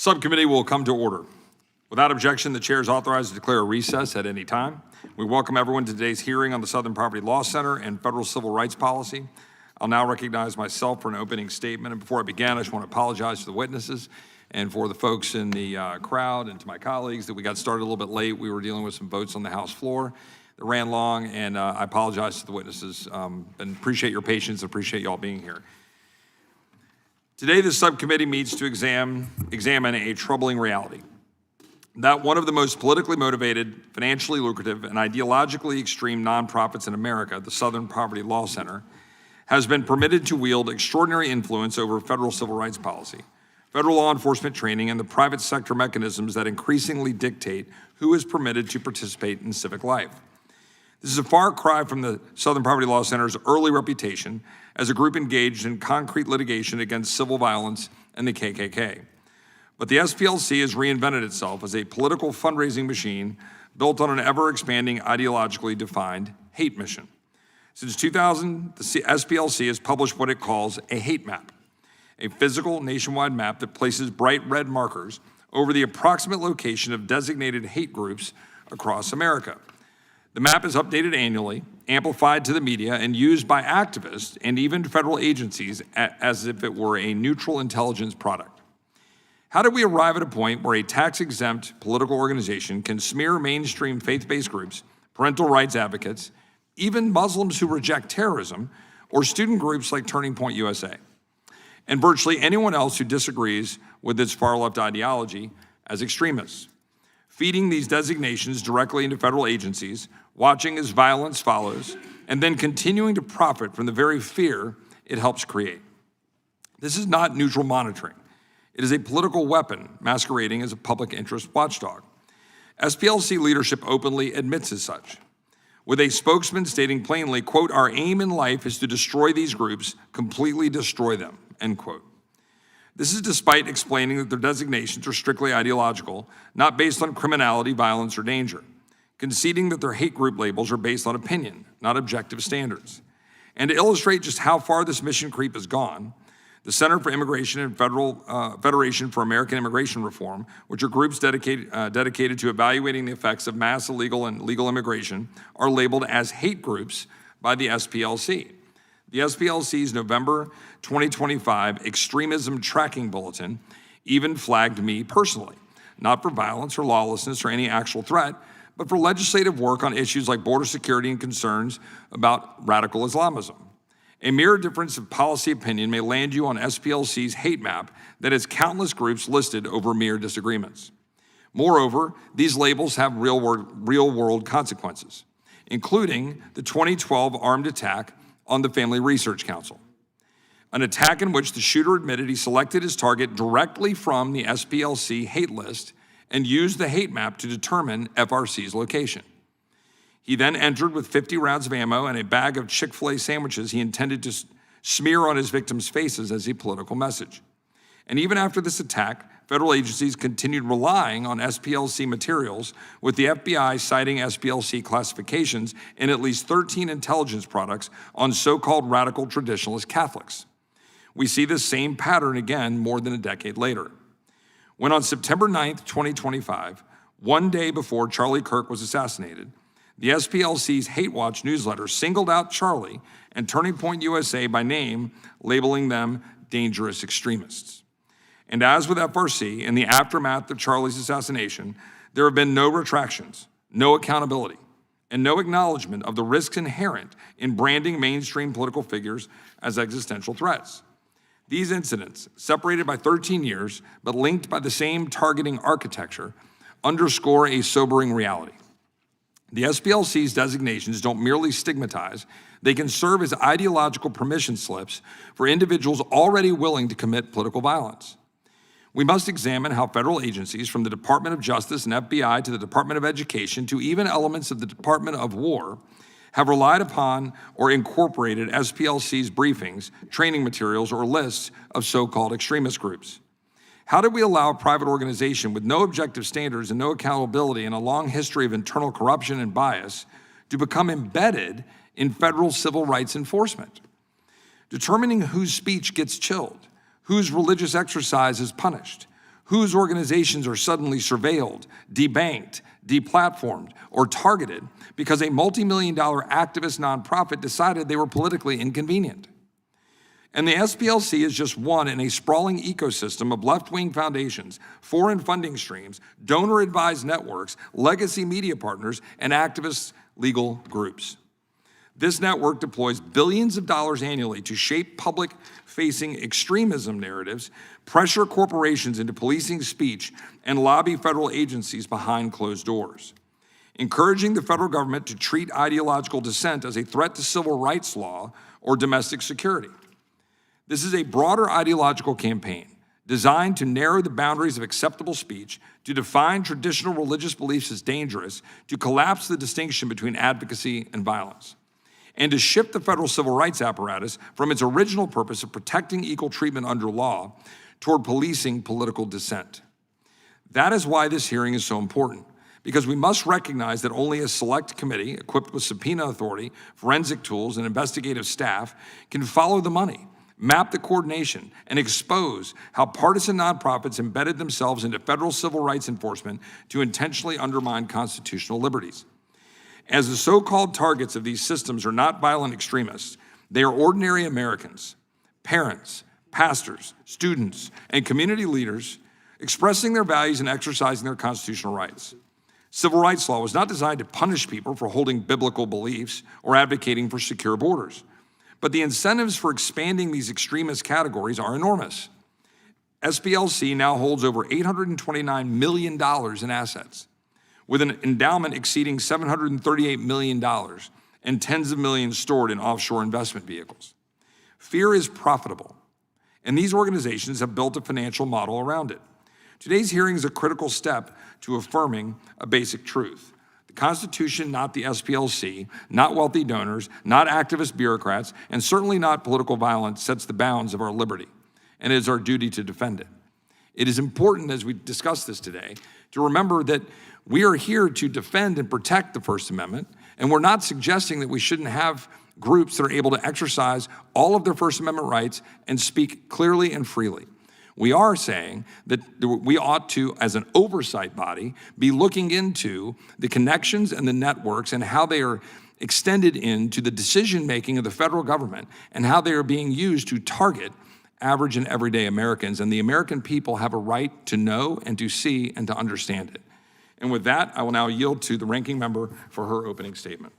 Subcommittee will come to order. Without objection, the chair is authorized to declare a recess at any time. We welcome everyone to today's hearing on the Southern Poverty Law Center and federal civil rights policy. I'll now recognize myself for an opening statement. And before I begin, I just want to apologize to the witnesses and for the folks in the crowd and to my colleagues that we got started a little bit late. We were dealing with some votes on the House floor that ran long, and I apologize to the witnesses and appreciate your patience, appreciate y'all being here. Today, the subcommittee meets to examine a troubling reality, that one of the most politically motivated, financially lucrative, and ideologically extreme nonprofits in America, the Southern Poverty Law Center, has been permitted to wield extraordinary influence over federal civil rights policy, federal law enforcement training, and the private sector mechanisms that increasingly dictate who is permitted to participate in civic life. This is a far cry from the Southern Poverty Law Center's early reputation as a group engaged in concrete litigation against civil violence and the KKK. But the SPLC has reinvented itself as a political fundraising machine built on an ever-expanding ideologically defined hate mission. Since 2000, the SPLC has published what it calls a hate map, a physical nationwide map that places bright red markers over the approximate location of designated hate groups across America. The map is updated annually, amplified to the media, and used by activists and even federal agencies as if it were a neutral intelligence product. How did we arrive at a point where a tax-exempt political organization can smear mainstream faith-based groups, parental rights advocates, even Muslims who reject terrorism, or student groups like Turning Point USA, and virtually anyone else who disagrees with its far-left ideology as extremists, feeding these designations directly into federal agencies, watching as violence follows, and then continuing to profit from the very fear it helps create? This is not neutral monitoring. It is a political weapon masquerading as a public interest watchdog. SPLC leadership openly admits as such, with a spokesman stating plainly, quote, "Our aim in life is to destroy these groups, completely destroy them," end quote. This is despite explaining that their designations are strictly ideological, not based on criminality, violence, or danger, conceding that their hate group labels are based on opinion, not objective standards. And to illustrate just how far this mission creep has gone, the Center for Immigration and Federation for American Immigration Reform, which are groups dedicated to evaluating the effects of mass illegal and legal immigration, are labeled as hate groups by the SPLC. The SPLC's November 2025 Extremism Tracking Bulletin even flagged me personally, not for violence or lawlessness or any actual threat, but for legislative work on issues like border security and concerns about radical Islamism. A mere difference of policy opinion may land you on SPLC's hate map that has countless groups listed over mere disagreements. Moreover, these labels have real-world consequences, including the 2012 armed attack on the Family Research Council, an attack in which the shooter admitted he selected his target directly from the SPLC hate list and used the hate map to determine FRC's location. He then entered with 50 rounds of ammo and a bag of Chick-fil-A sandwiches he intended to smear on his victims' faces as a political message. And even after this attack, federal agencies continued relying on SPLC materials, with the FBI citing SPLC classifications in at least 13 intelligence products on so-called radical traditionalist Catholics. We see this same pattern again more than a decade later, when on September 9th, 2025, one day before Charlie Kirk was assassinated, the SPLC's Hate Watch newsletter singled out Charlie and Turning Point USA by name, labeling them dangerous extremists. And as with FRC, in the aftermath of Charlie's assassination, there have been no retractions, no accountability, and no acknowledgement of the risks inherent in branding mainstream political figures as existential threats. These incidents, separated by 13 years, but linked by the same targeting architecture, underscore a sobering reality. The SPLC's designations don't merely stigmatize, they can serve as ideological permission slips for individuals already willing to commit political violence. We must examine how federal agencies, from the Department of Justice and FBI to the Department of Education to even elements of the Department of War, have relied upon or incorporated SPLC's briefings, training materials, or lists of so-called extremist groups. How did we allow a private organization with no objective standards and no accountability and a long history of internal corruption and bias to become embedded in federal civil rights enforcement? Determining whose speech gets chilled, whose religious exercise is punished, whose organizations are suddenly surveilled, debanked, deplatformed, or targeted because a multi-million-dollar activist nonprofit decided they were politically inconvenient. And the SPLC is just one in a sprawling ecosystem of left-wing foundations, foreign funding streams, donor-advised networks, legacy media partners, and activist legal groups. This network deploys billions of dollars annually to shape public-facing extremism narratives, pressure corporations into policing speech, and lobby federal agencies behind closed doors, encouraging the federal government to treat ideological dissent as a threat to civil rights law or domestic security. This is a broader ideological campaign designed to narrow the boundaries of acceptable speech, to define traditional religious beliefs as dangerous, to collapse the distinction between advocacy and violence, and to shift the federal civil rights apparatus from its original purpose of protecting equal treatment under law toward policing political dissent. That is why this hearing is so important, because we must recognize that only a select committee equipped with subpoena authority, forensic tools, and investigative staff can follow the money, map the coordination, and expose how partisan nonprofits embedded themselves into federal civil rights enforcement to intentionally undermine constitutional liberties. As the so-called targets of these systems are not violent extremists, they are ordinary Americans, parents, pastors, students, and community leaders expressing their values and exercising their constitutional rights. Civil rights law was not designed to punish people for holding biblical beliefs or advocating for secure borders. But the incentives for expanding these extremist categories are enormous. SPLC now holds over $829 million in assets, with an endowment exceeding $738 million and tens of millions stored in offshore investment vehicles. Fear is profitable, and these organizations have built a financial model around it. Today's hearing is a critical step to affirming a basic truth. The Constitution, not the SPLC, not wealthy donors, not activist bureaucrats, and certainly not political violence, sets the bounds of our liberty, and it is our duty to defend it. It is important, as we discuss this today, to remember that we are here to defend and protect the First Amendment, and we're not suggesting that we shouldn't have groups that are able to exercise all of their First Amendment rights and speak clearly and freely. We are saying that we ought to, as an oversight body, be looking into the connections and the networks and how they are extended into the decision-making of the federal government and how they are being used to target average and everyday Americans. And the American people have a right to know and to see and to understand it. And with that, I will now yield to the ranking member for her opening statement.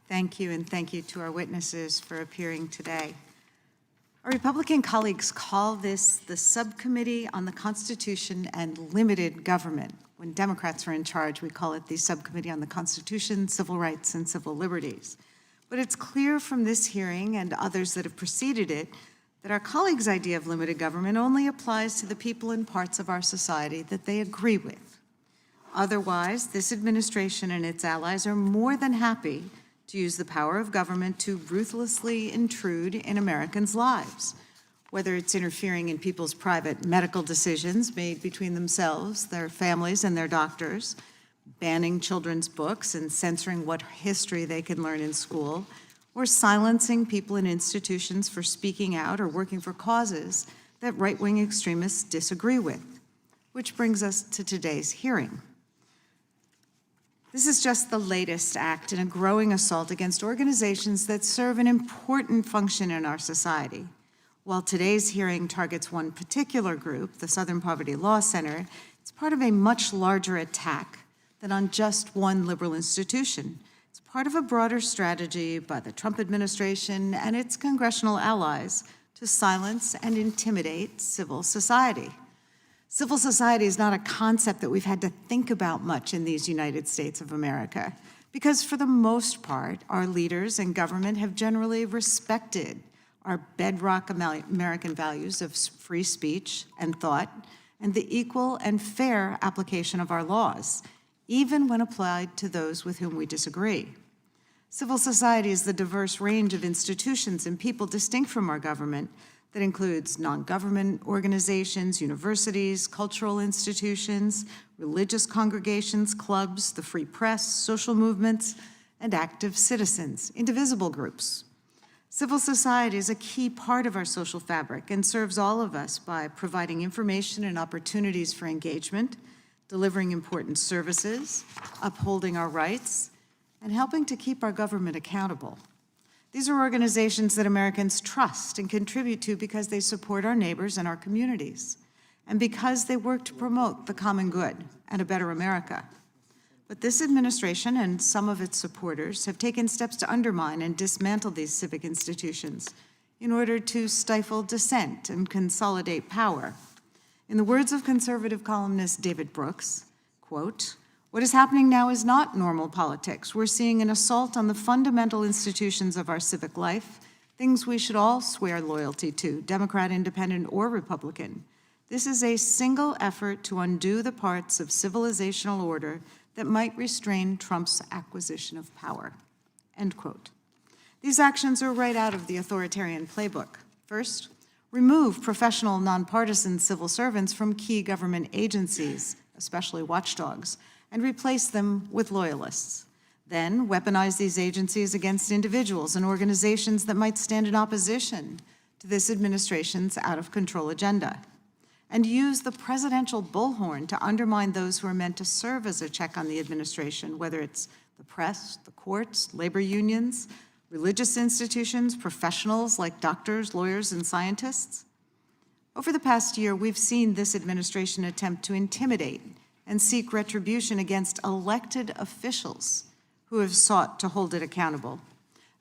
Thank you, and thank you to our witnesses for appearing today. Our Republican colleagues call this the Subcommittee on the Constitution and Limited Government. When Democrats are in charge, we call it the Subcommittee on the Constitution, Civil Rights, and Civil Liberties. But it's clear from this hearing and others that have preceded it that our colleagues' idea of limited government only applies to the people and parts of our society that they agree with. Otherwise, this administration and its allies are more than happy to use the power of government to ruthlessly intrude in Americans' lives, whether it's interfering in people's private medical decisions made between themselves, their families, and their doctors, banning children's books and censoring what history they can learn in school, or silencing people in institutions for speaking out or working for causes that right-wing extremists disagree with. Which brings us to today's hearing. This is just the latest act in a growing assault against organizations that serve an important function in our society. While today's hearing targets one particular group, the Southern Poverty Law Center, it's part of a much larger attack than on just one liberal institution. It's part of a broader strategy by the Trump administration and its congressional allies to silence and intimidate civil society. Civil society is not a concept that we've had to think about much in these United States of America, because for the most part, our leaders and government have generally respected our bedrock American values of free speech and thought, and the equal and fair application of our laws, even when applied to those with whom we disagree. Civil society is the diverse range of institutions and people distinct from our government that includes non-government organizations, universities, cultural institutions, religious congregations, clubs, the free press, social movements, and active citizens, indivisible groups. Civil society is a key part of our social fabric and serves all of us by providing information and opportunities for engagement, delivering important services, upholding our rights, and helping to keep our government accountable. These are organizations that Americans trust and contribute to because they support our neighbors and our communities, and because they work to promote the common good and a better America. But this administration and some of its supporters have taken steps to undermine and dismantle these civic institutions in order to stifle dissent and consolidate power. In the words of conservative columnist David Brooks, quote, "What is happening now is not normal politics. We're seeing an assault on the fundamental institutions of our civic life, things we should all swear loyalty to, Democrat, Independent, or Republican. This is a single effort to undo the parts of civilizational order that might restrain Trump's acquisition of power," end quote. These actions are right out of the authoritarian playbook. First, remove professional, nonpartisan civil servants from key government agencies, especially watchdogs, and replace them with loyalists. Then, weaponize these agencies against individuals and organizations that might stand in opposition to this administration's out-of-control agenda. And use the presidential bullhorn to undermine those who are meant to serve as a check on the administration, whether it's the press, the courts, labor unions, religious institutions, professionals like doctors, lawyers, and scientists. Over the past year, we've seen this administration attempt to intimidate and seek retribution against elected officials who have sought to hold it accountable,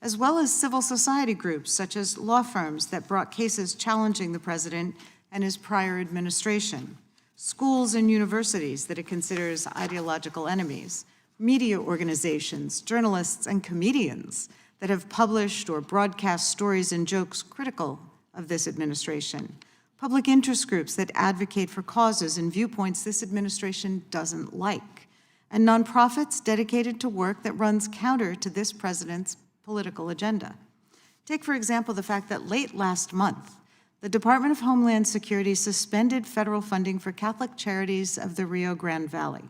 as well as civil society groups such as law firms that brought cases challenging the president and his prior administration, schools and universities that it considers ideological enemies, media organizations, journalists, and comedians that have published or broadcast stories and jokes critical of this administration, public interest groups that advocate for causes and viewpoints this administration doesn't like, and nonprofits dedicated to work that runs counter to this president's political agenda. Take, for example, the fact that late last month, the Department of Homeland Security suspended federal funding for Catholic Charities of the Rio Grande Valley.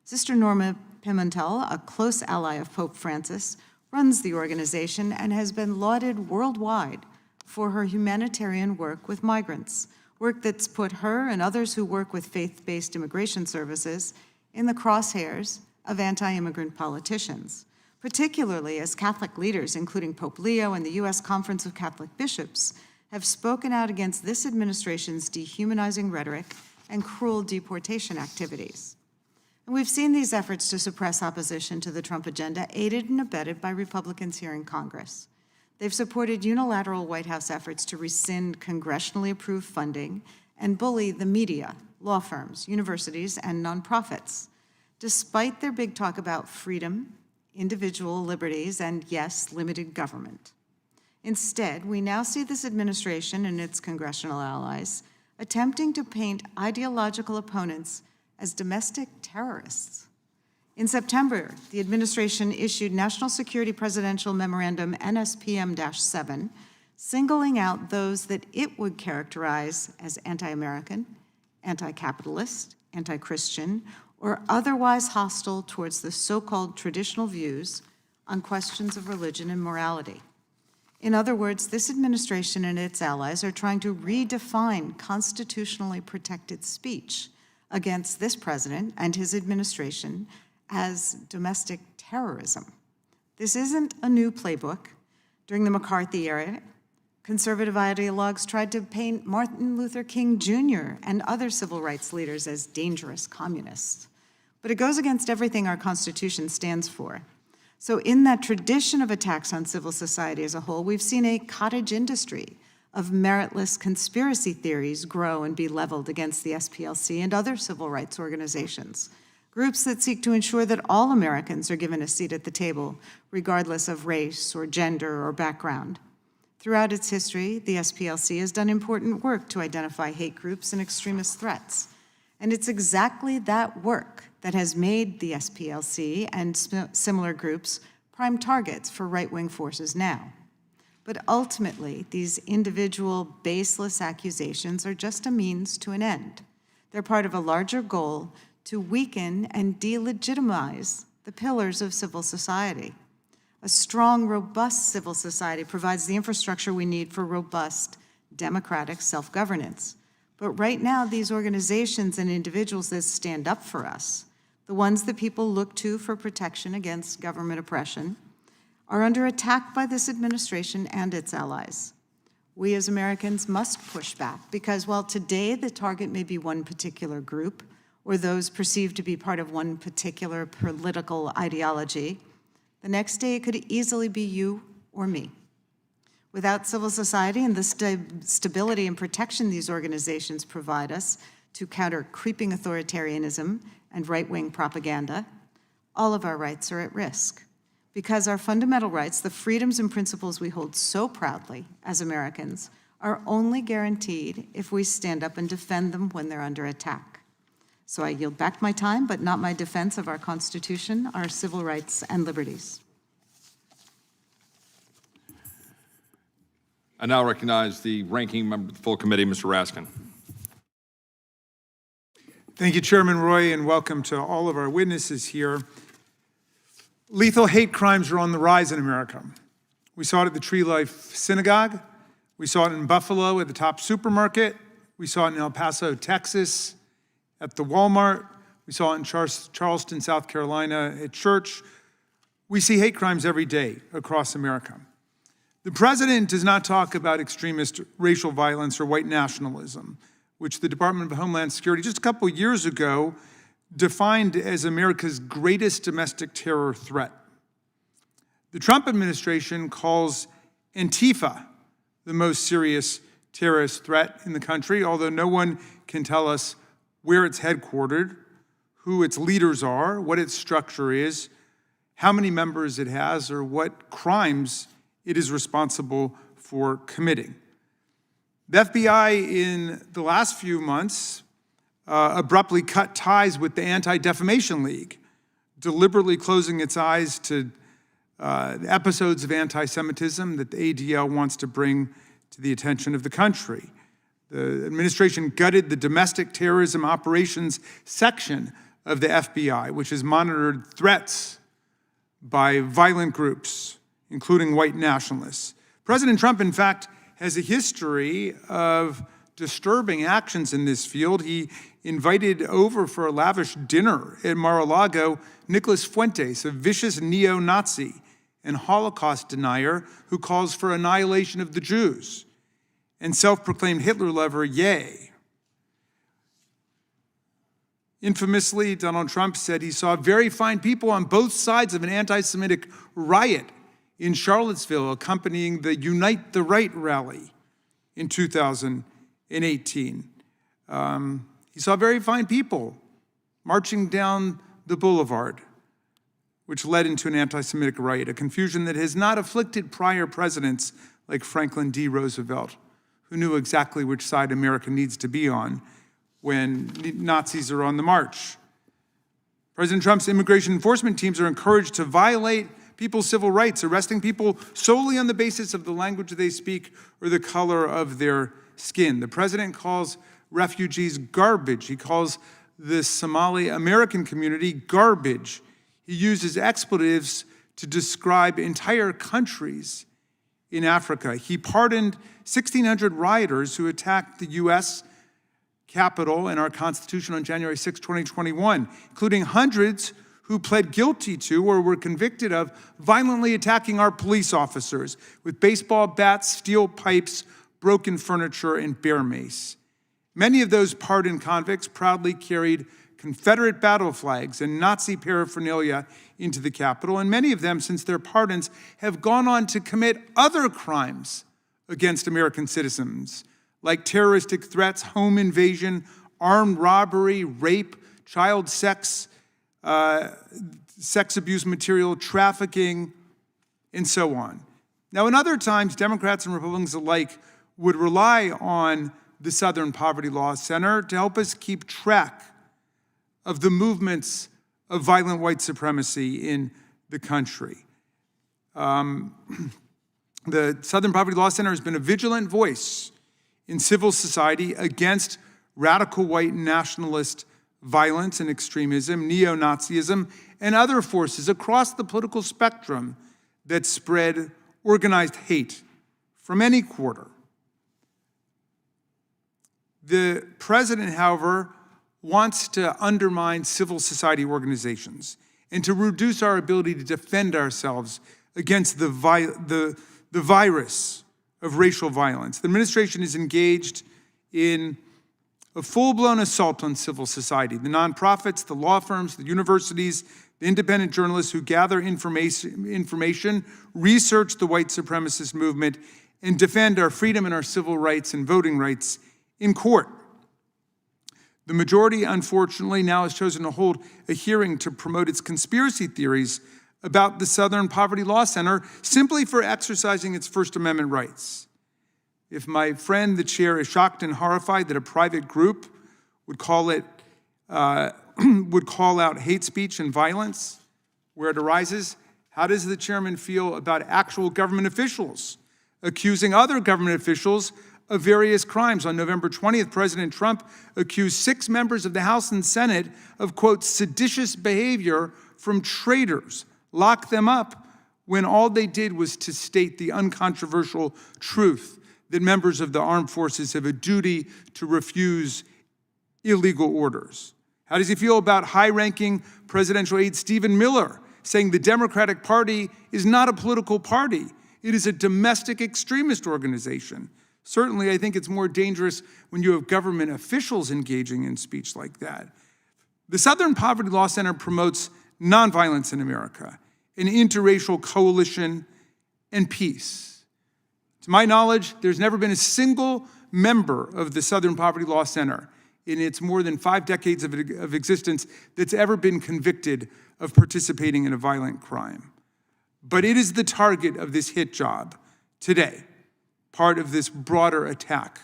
Sister Norma Pimentel, a close ally of Pope Francis, runs the organization and has been lauded worldwide for her humanitarian work with migrants, work that's put her and others who work with faith-based immigration services in the crosshairs of anti-immigrant politicians, particularly as Catholic leaders, including Pope Leo and the U.S. Conference of Catholic Bishops, have spoken out against this administration's dehumanizing rhetoric and cruel deportation activities. And we've seen these efforts to suppress opposition to the Trump agenda aided and abetted by Republicans here in Congress. They've supported unilateral White House efforts to rescind congressionally approved funding and bully the media, law firms, universities, and nonprofits, despite their big talk about freedom, individual liberties, and yes, limited government. Instead, we now see this administration and its congressional allies attempting to paint ideological opponents as domestic terrorists. In September, the administration issued National Security Presidential Memorandum NSPM-7, singling out those that it would characterize as anti-American, anti-capitalist, anti-Christian, or otherwise hostile towards the so-called traditional views on questions of religion and morality. In other words, this administration and its allies are trying to redefine constitutionally protected speech against this president and his administration as domestic terrorism. This isn't a new playbook. During the McCarthy era, conservative ideologues tried to paint Martin Luther King Jr. and other civil rights leaders as dangerous communists. But it goes against everything our Constitution stands for. So in that tradition of attacks on civil society as a whole, we've seen a cottage industry of meritless conspiracy theories grow and be leveled against the SPLC and other civil rights organizations, groups that seek to ensure that all Americans are given a seat at the table, regardless of race or gender or background. Throughout its history, the SPLC has done important work to identify hate groups and extremist threats. And it's exactly that work that has made the SPLC and similar groups prime targets for right-wing forces now. But ultimately, these individual baseless accusations are just a means to an end. They're part of a larger goal to weaken and delegitimize the pillars of civil society. A strong, robust civil society provides the infrastructure we need for robust, democratic self-governance. But right now, these organizations and individuals that stand up for us, the ones that people look to for protection against government oppression, are under attack by this administration and its allies. We as Americans must push back because while today the target may be one particular group or those perceived to be part of one particular political ideology, the next day it could easily be you or me. Without civil society and the stability and protection these organizations provide us to counter creeping authoritarianism and right-wing propaganda, all of our rights are at risk. Because our fundamental rights, the freedoms and principles we hold so proudly as Americans, are only guaranteed if we stand up and defend them when they're under attack. So I yield back my time, but not my defense of our Constitution, our civil rights and liberties. I now recognize the ranking member of the full committee, Mr. Raskin. Thank you, Chairman Roy, and welcome to all of our witnesses here. Lethal hate crimes are on the rise in America. We saw it at the Tree Life Synagogue. We saw it in Buffalo at the Top Supermarket. We saw it in El Paso, Texas at the Walmart. We saw it in Charleston, South Carolina at church. We see hate crimes every day across America. The president does not talk about extremist racial violence or white nationalism, which the Department of Homeland Security just a couple years ago defined as America's greatest domestic terror threat. The Trump administration calls Antifa the most serious terrorist threat in the country, although no one can tell us where it's headquartered, who its leaders are, what its structure is, how many members it has, or what crimes it is responsible for committing. The FBI in the last few months abruptly cut ties with the Anti-Defamation League, deliberately closing its eyes to episodes of anti-Semitism that the ADL wants to bring to the attention of the country. The administration gutted the domestic terrorism operations section of the FBI, which has monitored threats by violent groups, including white nationalists. President Trump, in fact, has a history of disturbing actions in this field. He invited over for a lavish dinner at Mar-a-Lago Nicholas Fuentes, a vicious neo-Nazi and Holocaust denier who calls for annihilation of the Jews, and self-proclaimed Hitler lover Ye. Infamously, Donald Trump said he saw very fine people on both sides of an anti-Semitic riot in Charlottesville accompanying the Unite the Right rally in 2018. He saw very fine people marching down the boulevard, which led into an anti-Semitic riot, a confusion that has not afflicted prior presidents like Franklin D. Roosevelt, who knew exactly which side America needs to be on when Nazis are on the march. President Trump's immigration enforcement teams are encouraged to violate people's civil rights, arresting people solely on the basis of the language they speak or the color of their skin. The president calls refugees garbage. He calls the Somali American community garbage. He uses expletives to describe entire countries in Africa. He pardoned 1,600 rioters who attacked the U.S. Capitol and our Constitution on January 6, 2021, including hundreds who pled guilty to or were convicted of violently attacking our police officers with baseball bats, steel pipes, broken furniture, and bear mace. Many of those pardoned convicts proudly carried Confederate battle flags and Nazi paraphernalia into the Capitol, and many of them, since their pardons, have gone on to commit other crimes against American citizens, like terroristic threats, home invasion, armed robbery, rape, child sex abuse material, trafficking, and so on. Now, in other times, Democrats and Republicans alike would rely on the Southern Poverty Law Center to help us keep track of the movements of violent white supremacy in the country. The Southern Poverty Law Center has been a vigilant voice in civil society against radical white nationalist violence and extremism, neo-Nazism, and other forces across the political spectrum that spread organized hate from any quarter. The president, however, wants to undermine civil society organizations and to reduce our ability to defend ourselves against the virus of racial violence. The administration is engaged in a full-blown assault on civil society. The nonprofits, the law firms, the universities, the independent journalists who gather information, research the white supremacist movement, and defend our freedom and our civil rights and voting rights in court. The majority, unfortunately, now has chosen to hold a hearing to promote its conspiracy theories about the Southern Poverty Law Center simply for exercising its First Amendment rights. If my friend, the chair, is shocked and horrified that a private group would call out hate speech and violence where it arises, how does the chairman feel about actual government officials accusing other government officials of various crimes? On November 20th, President Trump accused 6 members of the House and Senate of, quote, seditious behavior from traitors, locked them up when all they did was to state the uncontroversial truth that members of the armed forces have a duty to refuse illegal orders. How does he feel about high-ranking presidential aide Stephen Miller saying the Democratic Party is not a political party? It is a domestic extremist organization. Certainly, I think it's more dangerous when you have government officials engaging in speech like that. The Southern Poverty Law Center promotes nonviolence in America, an interracial coalition, and peace. To my knowledge, there's never been a single member of the Southern Poverty Law Center in its more than 5 decades of existence that's ever been convicted of participating in a violent crime. But it is the target of this hit job today, part of this broader attack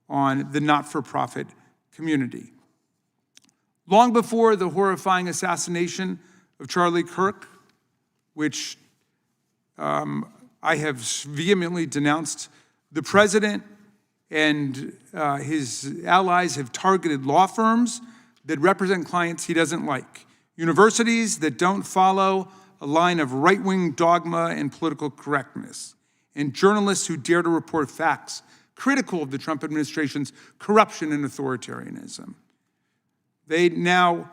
on the not-for-profit community. Long before the horrifying assassination of Charlie Kirk, which I have vehemently denounced, the president and his allies have targeted law firms that represent clients he doesn't like, universities that don't follow a line of right-wing dogma and political correctness, and journalists who dare to report facts critical of the Trump administration's corruption and authoritarianism. They now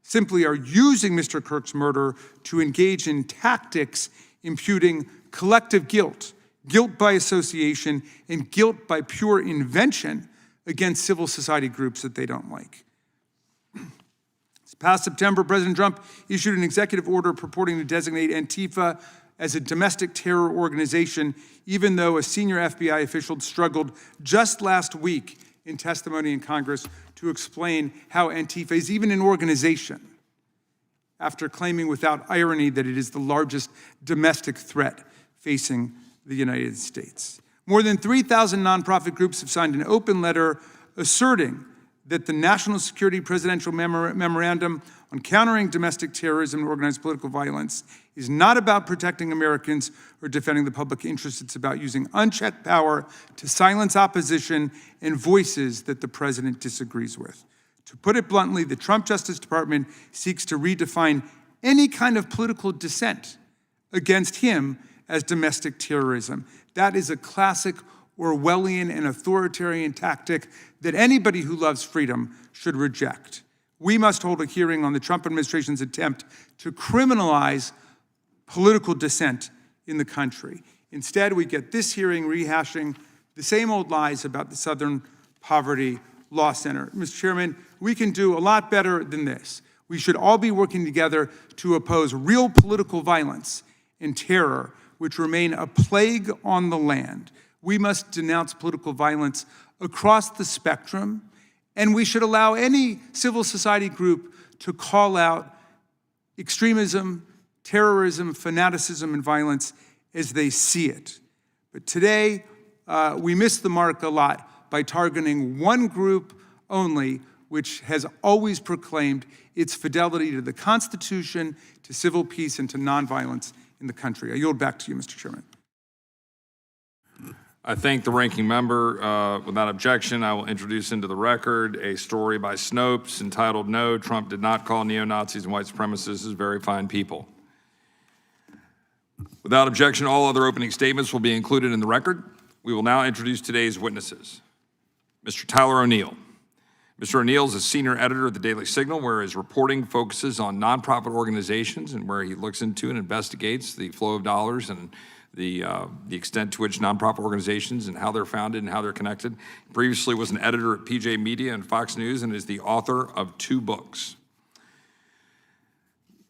simply are using Mr. Kirk's murder to engage in tactics imputing collective guilt, guilt by association, and guilt by pure invention against civil society groups that they don't like. This past September, President Trump issued an executive order purporting to designate Antifa as a domestic terror organization, even though a senior FBI official struggled just last week in testimony in Congress to explain how Antifa is even an organization, after claiming without irony that it is the largest domestic threat facing the United States. More than 3,000 nonprofit groups have signed an open letter asserting that the National Security Presidential Memorandum on Countering Domestic Terrorism and Organized Political Violence is not about protecting Americans or defending the public interest. It's about using unchecked power to silence opposition and voices that the president disagrees with. To put it bluntly, the Trump Justice Department seeks to redefine any kind of political dissent against him as domestic terrorism. That is a classic Orwellian and authoritarian tactic that anybody who loves freedom should reject. We must hold a hearing on the Trump administration's attempt to criminalize political dissent in the country. Instead, we get this hearing rehashing the same old lies about the Southern Poverty Law Center. Mr. Chairman, we can do a lot better than this. We should all be working together to oppose real political violence and terror, which remain a plague on the land. We must denounce political violence across the spectrum, and we should allow any civil society group to call out extremism, terrorism, fanaticism, and violence as they see it. But today, we miss the mark a lot by targeting one group only, which has always proclaimed its fidelity to the Constitution, to civil peace, and to nonviolence in the country. I yield back to you, Mr. Chairman. I thank the ranking member. Without objection, I will introduce into the record a story by Snopes entitled, "No, Trump did not call neo-Nazis and white supremacists very fine people." Without objection, all other opening statements will be included in the record. We will now introduce today's witnesses. Mr. Tyler O'Neill. Mr. O'Neill is a senior editor of the Daily Signal, where his reporting focuses on nonprofit organizations and where he looks into and investigates the flow of dollars and the extent to which nonprofit organizations and how they're founded and how they're connected. He previously was an editor at PJ Media and Fox News and is the author of 2 books.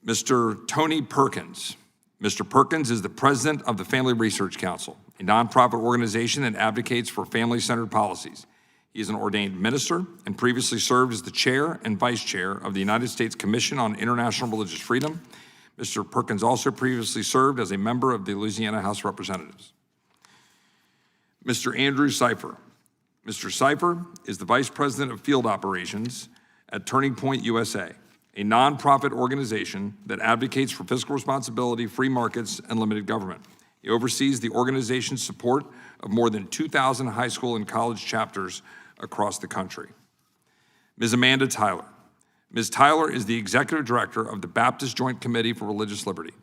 Mr. Tony Perkins. Mr. Perkins is the president of the Family Research Council, a nonprofit organization that advocates for family-centered policies. He is an ordained minister and previously served as the chair and vice chair of the United States Commission on International Religious Freedom. Mr. Perkins also previously served as a member of the Louisiana House of Representatives. Mr. Andrew Cipher. Mr. Cipher is the vice president of field operations at Turning Point USA, a nonprofit organization that advocates for fiscal responsibility, free markets, and limited government. He oversees the organization's support of more than 2,000 high school and college chapters across the country. Ms. Amanda Tyler. Ms. Tyler is the executive director of the Baptist Joint Committee for Religious Liberty,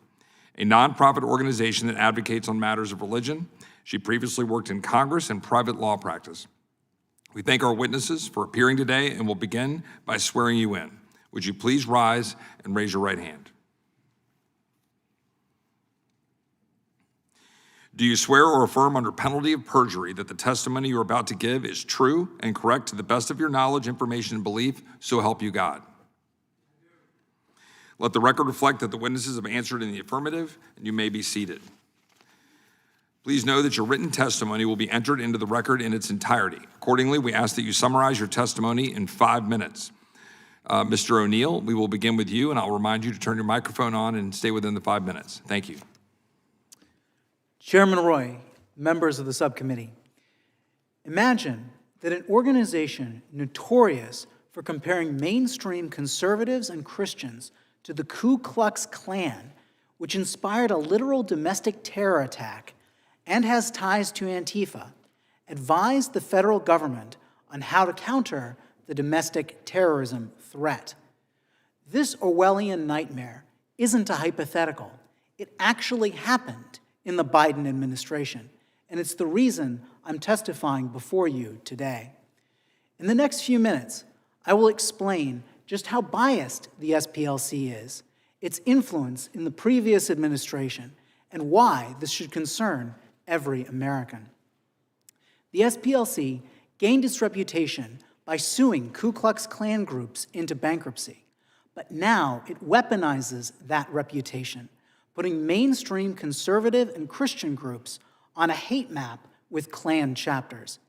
a nonprofit organization that advocates on matters of religion. She previously worked in Congress and private law practice. We thank our witnesses for appearing today and will begin by swearing you in. Would you please rise and raise your right hand? Do you swear or affirm under penalty of perjury that the testimony you're about to give is true and correct to the best of your knowledge, information, and belief, so help you God? Let the record reflect that the witnesses have answered in the affirmative, and you may be seated. Please know that your written testimony will be entered into the record in its entirety. Accordingly, we ask that you summarize your testimony in 5 minutes. Mr. O'Neill, we will begin with you, and I'll remind you to turn your microphone on and stay within the 5 minutes. Thank you. Chairman Roy, members of the subcommittee, imagine that an organization notorious for comparing mainstream conservatives and Christians to the Ku Klux Klan, which inspired a literal domestic terror attack and has ties to Antifa, advised the federal government on how to counter the domestic terrorism threat. This Orwellian nightmare isn't a hypothetical. It actually happened in the Biden administration, and it's the reason I'm testifying before you today. In the next few minutes, I will explain just how biased the SPLC is, its influence in the previous administration, and why this should concern every American. The SPLC gained its reputation by suing Ku Klux Klan groups into bankruptcy, but now it weaponizes that reputation, putting mainstream conservative and Christian groups on a hate map with Klan chapters.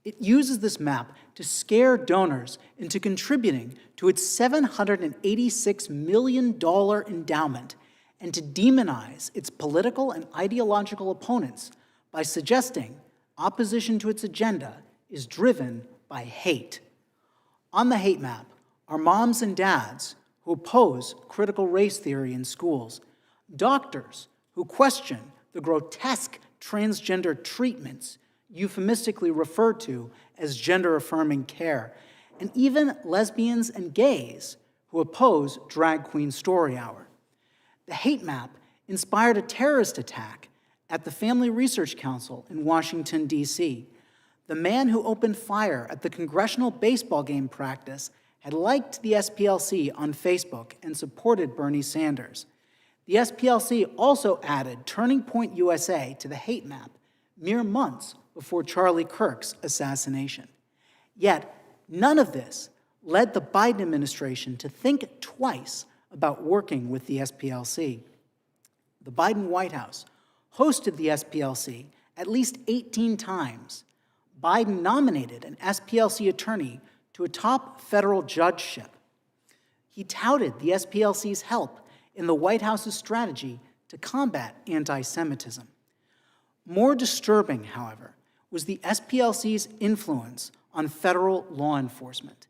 It uses this map to scare donors into contributing to its $786 million endowment and to demonize its political and ideological opponents by suggesting opposition to its agenda is driven by hate. On the hate map are moms and dads who oppose critical race theory in schools, doctors who question the grotesque transgender treatments euphemistically referred to as gender-affirming care, and even lesbians and gays who oppose Drag Queen Story Hour. The hate map inspired a terrorist attack at the Family Research Council in Washington, D.C. The man who opened fire at the Congressional baseball game practice had liked the SPLC on Facebook and supported Bernie Sanders. The SPLC also added Turning Point USA to the hate map mere months before Charlie Kirk's assassination. Yet, none of this led the Biden administration to think twice about working with the SPLC. The Biden White House hosted the SPLC at least 18 times. Biden nominated an SPLC attorney to a top federal judgeship. He touted the SPLC's help in the White House's strategy to combat anti-Semitism. More disturbing, however, was the SPLC's influence on federal law enforcement.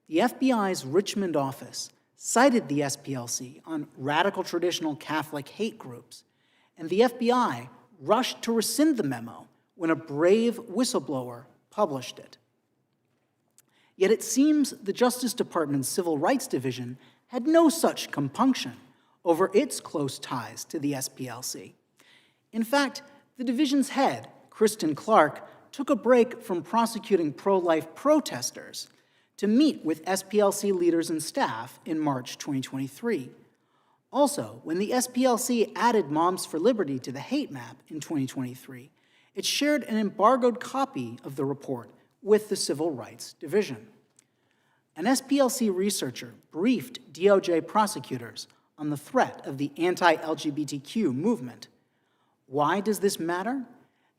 The FBI's Richmond office cited the SPLC on radical traditional Catholic hate groups, and the FBI rushed to rescind the memo when a brave whistleblower published it. Yet it seems the Justice Department's Civil Rights Division had no such compunction over its close ties to the SPLC. In fact, the division's head, Kristen Clark, took a break from prosecuting pro-life protesters to meet with SPLC leaders and staff in March 2023. Also, when the SPLC added Moms for Liberty to the hate map in 2023, it shared an embargoed copy of the report with the Civil Rights Division. An SPLC researcher briefed DOJ prosecutors on the threat of the anti-LGBTQ movement. Why does this matter?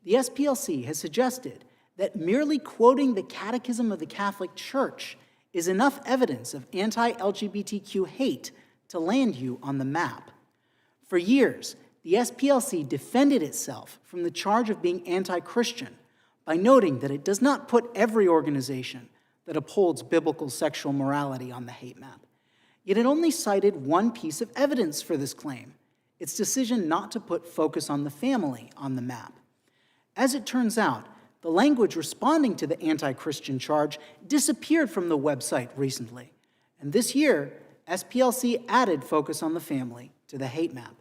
The SPLC has suggested that merely quoting the Catechism of the Catholic Church is enough evidence of anti-LGBTQ hate to land you on the map. For years, the SPLC defended itself from the charge of being anti-Christian by noting that it does not put every organization that upholds biblical sexual morality on the hate map. Yet it only cited one piece of evidence for this claim, its decision not to put Focus on the Family on the map. As it turns out, the language responding to the anti-Christian charge disappeared from the website recently, and this year, SPLC added Focus on the Family to the hate map.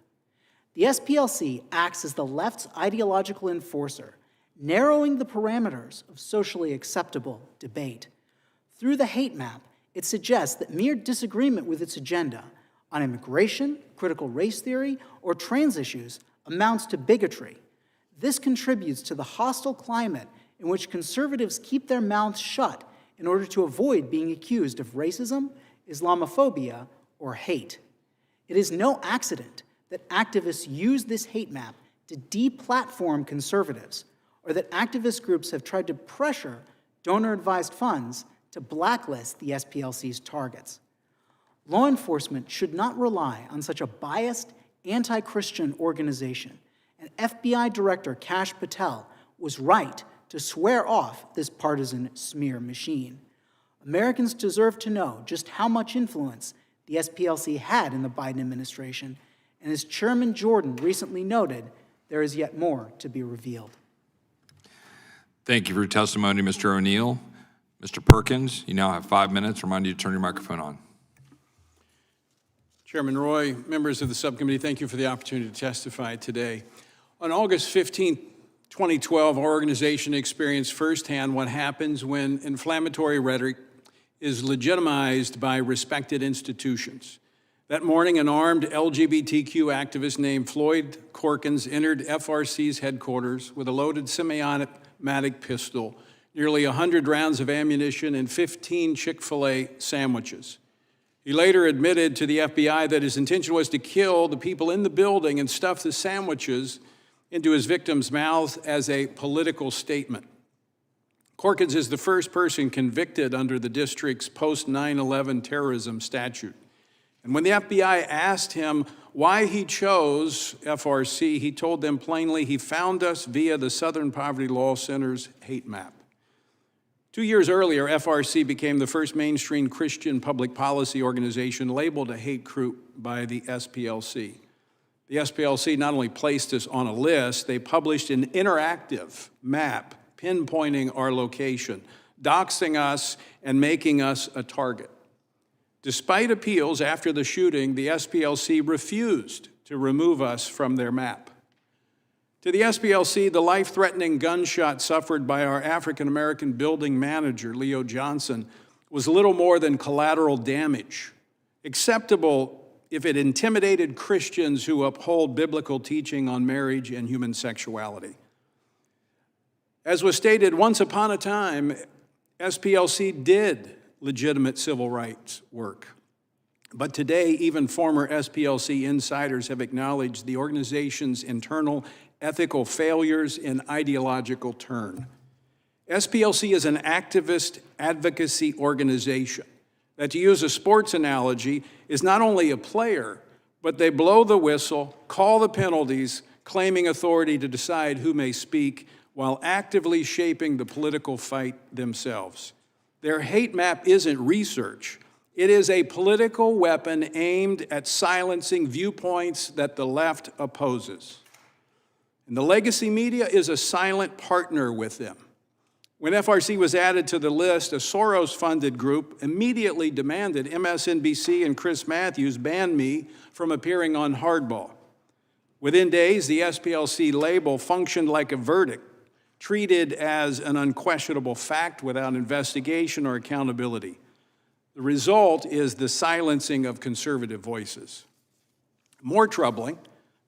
The SPLC acts as the left's ideological enforcer, narrowing the parameters of socially acceptable debate. Through the hate map, it suggests that mere disagreement with its agenda on immigration, critical race theory, or trans issues amounts to bigotry. This contributes to the hostile climate in which conservatives keep their mouths shut in order to avoid being accused of racism, Islamophobia, or hate. It is no accident that activists use this hate map to deplatform conservatives, or that activist groups have tried to pressure donor-advised funds to blacklist the SPLC's targets. Law enforcement should not rely on such a biased, anti-Christian organization, and FBI Director Kash Patel was right to swear off this partisan smear machine. Americans deserve to know just how much influence the SPLC had in the Biden administration, and as Chairman Jordan recently noted, there is yet more to be revealed. Thank you for your testimony, Mr. O'Neill. Mr. Perkins, you now have 5 minutes. Remind you to turn your microphone on. Chairman Roy, members of the subcommittee, thank you for the opportunity to testify today. On August 15, 2012, our organization experienced firsthand what happens when inflammatory rhetoric is legitimized by respected institutions. That morning, an armed LGBTQ activist named Floyd Corkins entered FRC's headquarters with a loaded semi-automatic pistol, nearly 100 rounds of ammunition, and 15 Chick-fil-A sandwiches. He later admitted to the FBI that his intention was to kill the people in the building and stuff the sandwiches into his victims' mouths as a political statement. Corkins is the first person convicted under the district's post-9/11 terrorism statute. And when the FBI asked him why he chose FRC, he told them plainly he found us via the Southern Poverty Law Center's hate map. 2 years earlier, FRC became the first mainstream Christian public policy organization labeled a hate group by the SPLC. The SPLC not only placed us on a list, they published an interactive map pinpointing our location, doxing us and making us a target. Despite appeals after the shooting, the SPLC refused to remove us from their map. To the SPLC, the life-threatening gunshot suffered by our African-American building manager, Leo Johnson, was little more than collateral damage, acceptable if it intimidated Christians who uphold biblical teaching on marriage and human sexuality. As was stated, once upon a time, SPLC did legitimate civil rights work. But today, even former SPLC insiders have acknowledged the organization's internal ethical failures and ideological turn. SPLC is an activist advocacy organization that, to use a sports analogy, is not only a player, but they blow the whistle, call the penalties, claiming authority to decide who may speak, while actively shaping the political fight themselves. Their hate map isn't research. It is a political weapon aimed at silencing viewpoints that the left opposes. And the legacy media is a silent partner with them. When FRC was added to the list, a Soros-funded group immediately demanded MSNBC and Chris Matthews ban me from appearing on Hardball. Within days, the SPLC label functioned like a verdict, treated as an unquestionable fact without investigation or accountability. The result is the silencing of conservative voices. More troubling,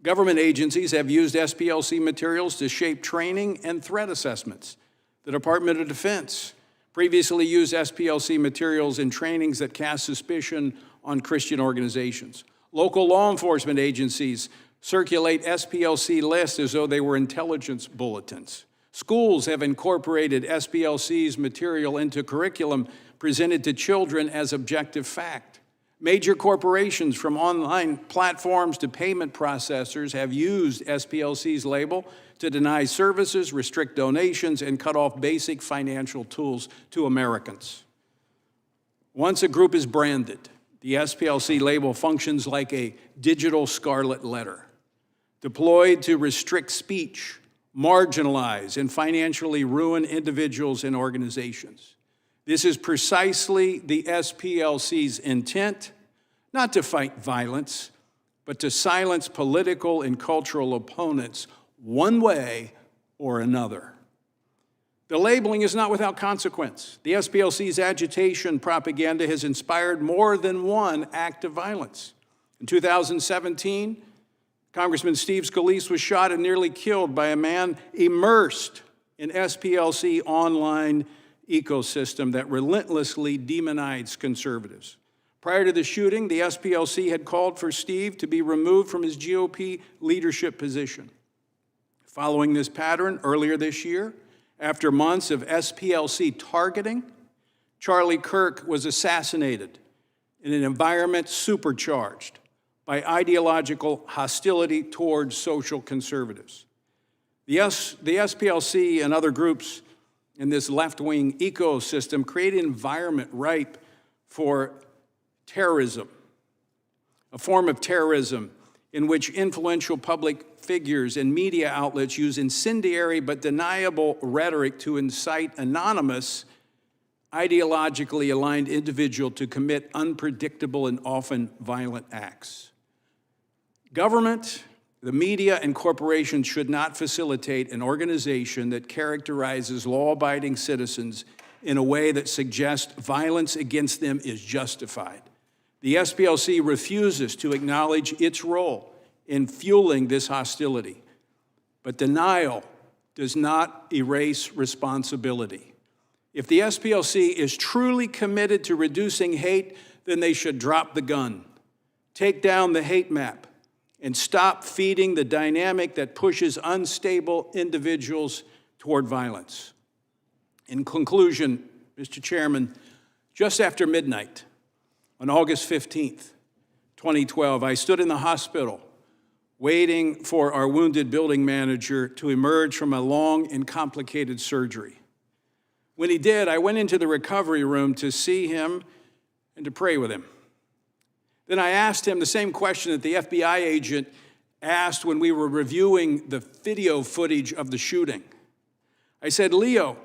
government agencies have used SPLC materials to shape training and threat assessments. The Department of Defense previously used SPLC materials in trainings that cast suspicion on Christian organizations. Local law enforcement agencies circulate SPLC lists as though they were intelligence bulletins. Schools have incorporated SPLC's material into curriculum presented to children as objective fact. Major corporations, from online platforms to payment processors, have used SPLC's label to deny services, restrict donations, and cut off basic financial tools to Americans. Once a group is branded, the SPLC label functions like a digital scarlet letter, deployed to restrict speech, marginalize, and financially ruin individuals and organizations. This is precisely the SPLC's intent, not to fight violence, but to silence political and cultural opponents one way or another. The labeling is not without consequence. The SPLC's agitation propaganda has inspired more than one act of violence. In 2017, Congressman Steve Scalise was shot and nearly killed by a man immersed in SPLC online ecosystem that relentlessly demonized conservatives. Prior to the shooting, the SPLC had called for Steve to be removed from his GOP leadership position. Following this pattern, earlier this year, after months of SPLC targeting, Charlie Kirk was assassinated in an environment supercharged by ideological hostility towards social conservatives. The SPLC and other groups in this left-wing ecosystem create an environment ripe for terrorism, a form of terrorism in which influential public figures and media outlets use incendiary but deniable rhetoric to incite anonymous, ideologically aligned individuals to commit unpredictable and often violent acts. Government, the media, and corporations should not facilitate an organization that characterizes law-abiding citizens in a way that suggests violence against them is justified. The SPLC refuses to acknowledge its role in fueling this hostility, but denial does not erase responsibility. If the SPLC is truly committed to reducing hate, then they should drop the gun, take down the hate map, and stop feeding the dynamic that pushes unstable individuals toward violence. In conclusion, Mr. Chairman, just after midnight on August 15th, 2012, I stood in the hospital waiting for our wounded building manager to emerge from a long and complicated surgery. When he did, I went into the recovery room to see him and to pray with him. Then I asked him the same question that the FBI agent asked when we were reviewing the video footage of the shooting. I said, Leo,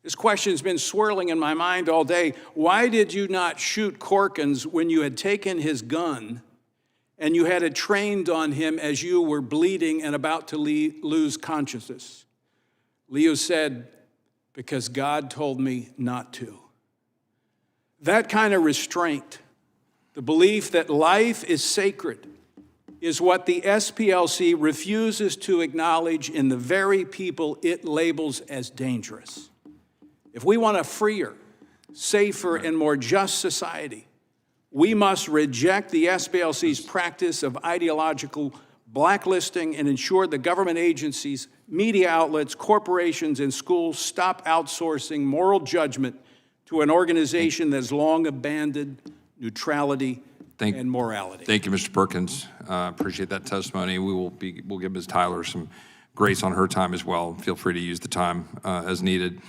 this question's been swirling in my mind all day. Why did you not shoot Corkins when you had taken his gun and you had it trained on him as you were bleeding and about to lose consciousness? Leo said, because God told me not to. That kind of restraint, the belief that life is sacred, is what the SPLC refuses to acknowledge in the very people it labels as dangerous. If we want a freer, safer, and more just society, we must reject the SPLC's practice of ideological blacklisting and ensure the government agencies, media outlets, corporations, and schools stop outsourcing moral judgment to an organization that's long abandoned neutrality and morality. Thank you, Mr. Perkins. Appreciate that testimony. We'll give Ms. Tyler some grace on her time as well. Feel free to use the time as needed.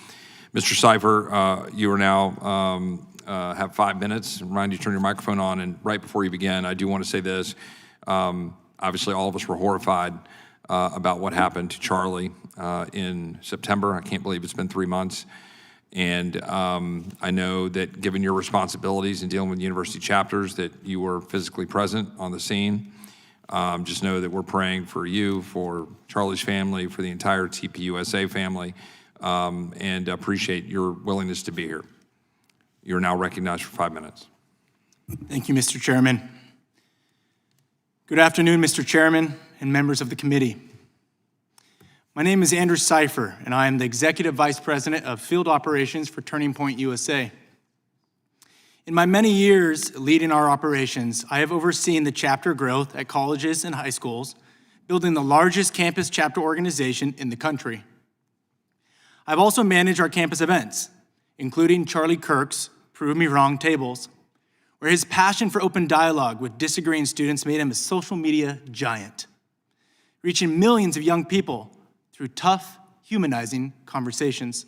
Mr. Cipher, you are now have 5 minutes. Remind you to turn your microphone on. And right before you begin, I do want to say this. Obviously, all of us were horrified about what happened to Charlie in September. I can't believe it's been 3 months. And I know that given your responsibilities in dealing with university chapters, that you were physically present on the scene. Just know that we're praying for you, for Charlie's family, for the entire TPUSA family, and appreciate your willingness to be here. You're now recognized for 5 minutes. Thank you, Mr. Chairman. Good afternoon, Mr. Chairman and members of the committee. My name is Andrew Seifer, and I am the Executive Vice President of Field Operations for Turning Point USA. In my many years leading our operations, I have overseen the chapter growth at colleges and high schools, building the largest campus chapter organization in the country. I've also managed our campus events, including Charlie Kirk's Prove Me Wrong tables, where his passion for open dialogue with disagreeing students made him a social media giant, reaching millions of young people through tough, humanizing conversations.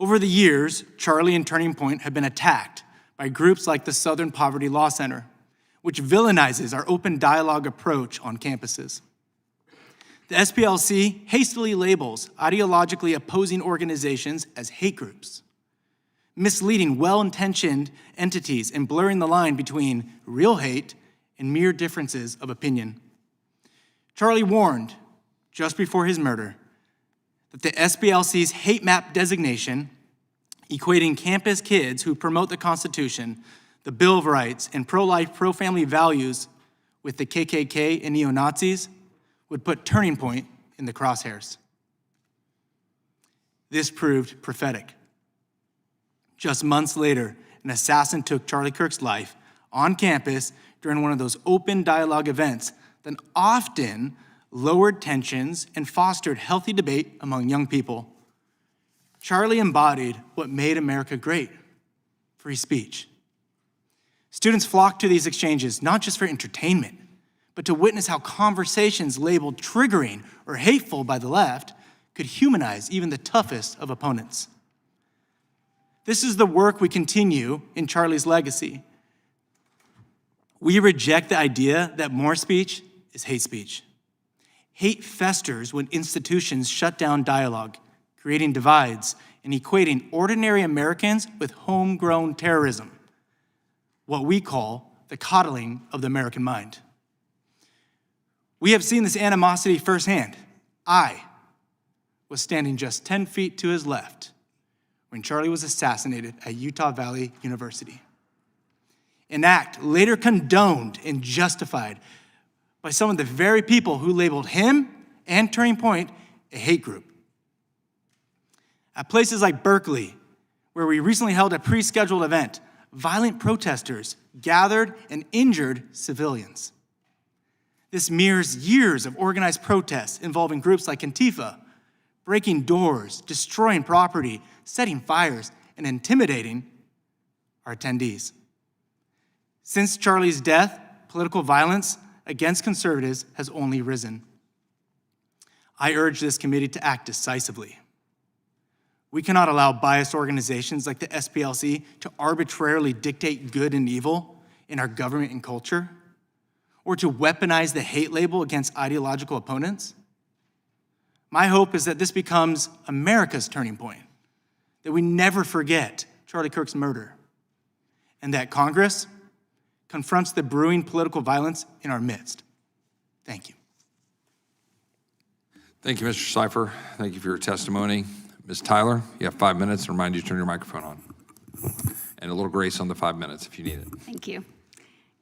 Over the years, Charlie and Turning Point have been attacked by groups like the Southern Poverty Law Center, which villainizes our open dialogue approach on campuses. The SPLC hastily labels ideologically opposing organizations as hate groups, misleading well-intentioned entities and blurring the line between real hate and mere differences of opinion. Charlie warned, just before his murder, that the SPLC's hate map designation, equating campus kids who promote the Constitution, the Bill of Rights, and pro-life, pro-family values with the KKK and neo-Nazis, would put Turning Point in the crosshairs. This proved prophetic. Just months later, an assassin took Charlie Kirk's life on campus during one of those open dialogue events that often lowered tensions and fostered healthy debate among young people. Charlie embodied what made America great: free speech. Students flocked to these exchanges not just for entertainment, but to witness how conversations labeled triggering or hateful by the left could humanize even the toughest of opponents. This is the work we continue in Charlie's legacy. We reject the idea that more speech is hate speech. Hate festers when institutions shut down dialogue, creating divides and equating ordinary Americans with homegrown terrorism, what we call the coddling of the American mind. We have seen this animosity firsthand. I was standing just 10 feet to his left when Charlie was assassinated at Utah Valley University. An act later condoned and justified by some of the very people who labeled him and Turning Point a hate group. At places like Berkeley, where we recently held a pre-scheduled event, violent protesters gathered and injured civilians. This mirrors years of organized protests involving groups like Antifa, breaking doors, destroying property, setting fires, and intimidating our attendees. Since Charlie's death, political violence against conservatives has only risen. I urge this committee to act decisively. We cannot allow biased organizations like the SPLC to arbitrarily dictate good and evil in our government and culture, or to weaponize the hate label against ideological opponents. My hope is that this becomes America's turning point, that we never forget Charlie Kirk's murder, and that Congress confronts the brewing political violence in our midst. Thank you. Thank you, Mr. Seifer. Thank you for your testimony. Ms. Tyler, you have 5 minutes. I remind you to turn your microphone on. And a little grace on the 5 minutes if you need it. Thank you.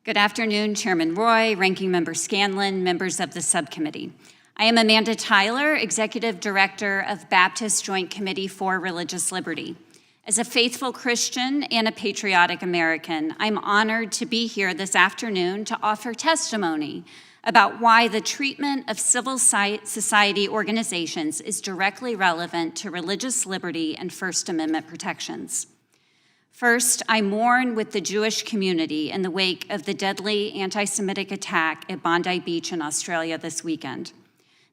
Good afternoon, Chairman Roy, Ranking Member Scanlon, members of the subcommittee. I am Amanda Tyler, Executive Director of Baptist Joint Committee for Religious Liberty. As a faithful Christian and a patriotic American, I'm honored to be here this afternoon to offer testimony about why the treatment of civil society organizations is directly relevant to religious liberty and First Amendment protections. First, I mourn with the Jewish community in the wake of the deadly anti-Semitic attack at Bondi Beach in Australia this weekend.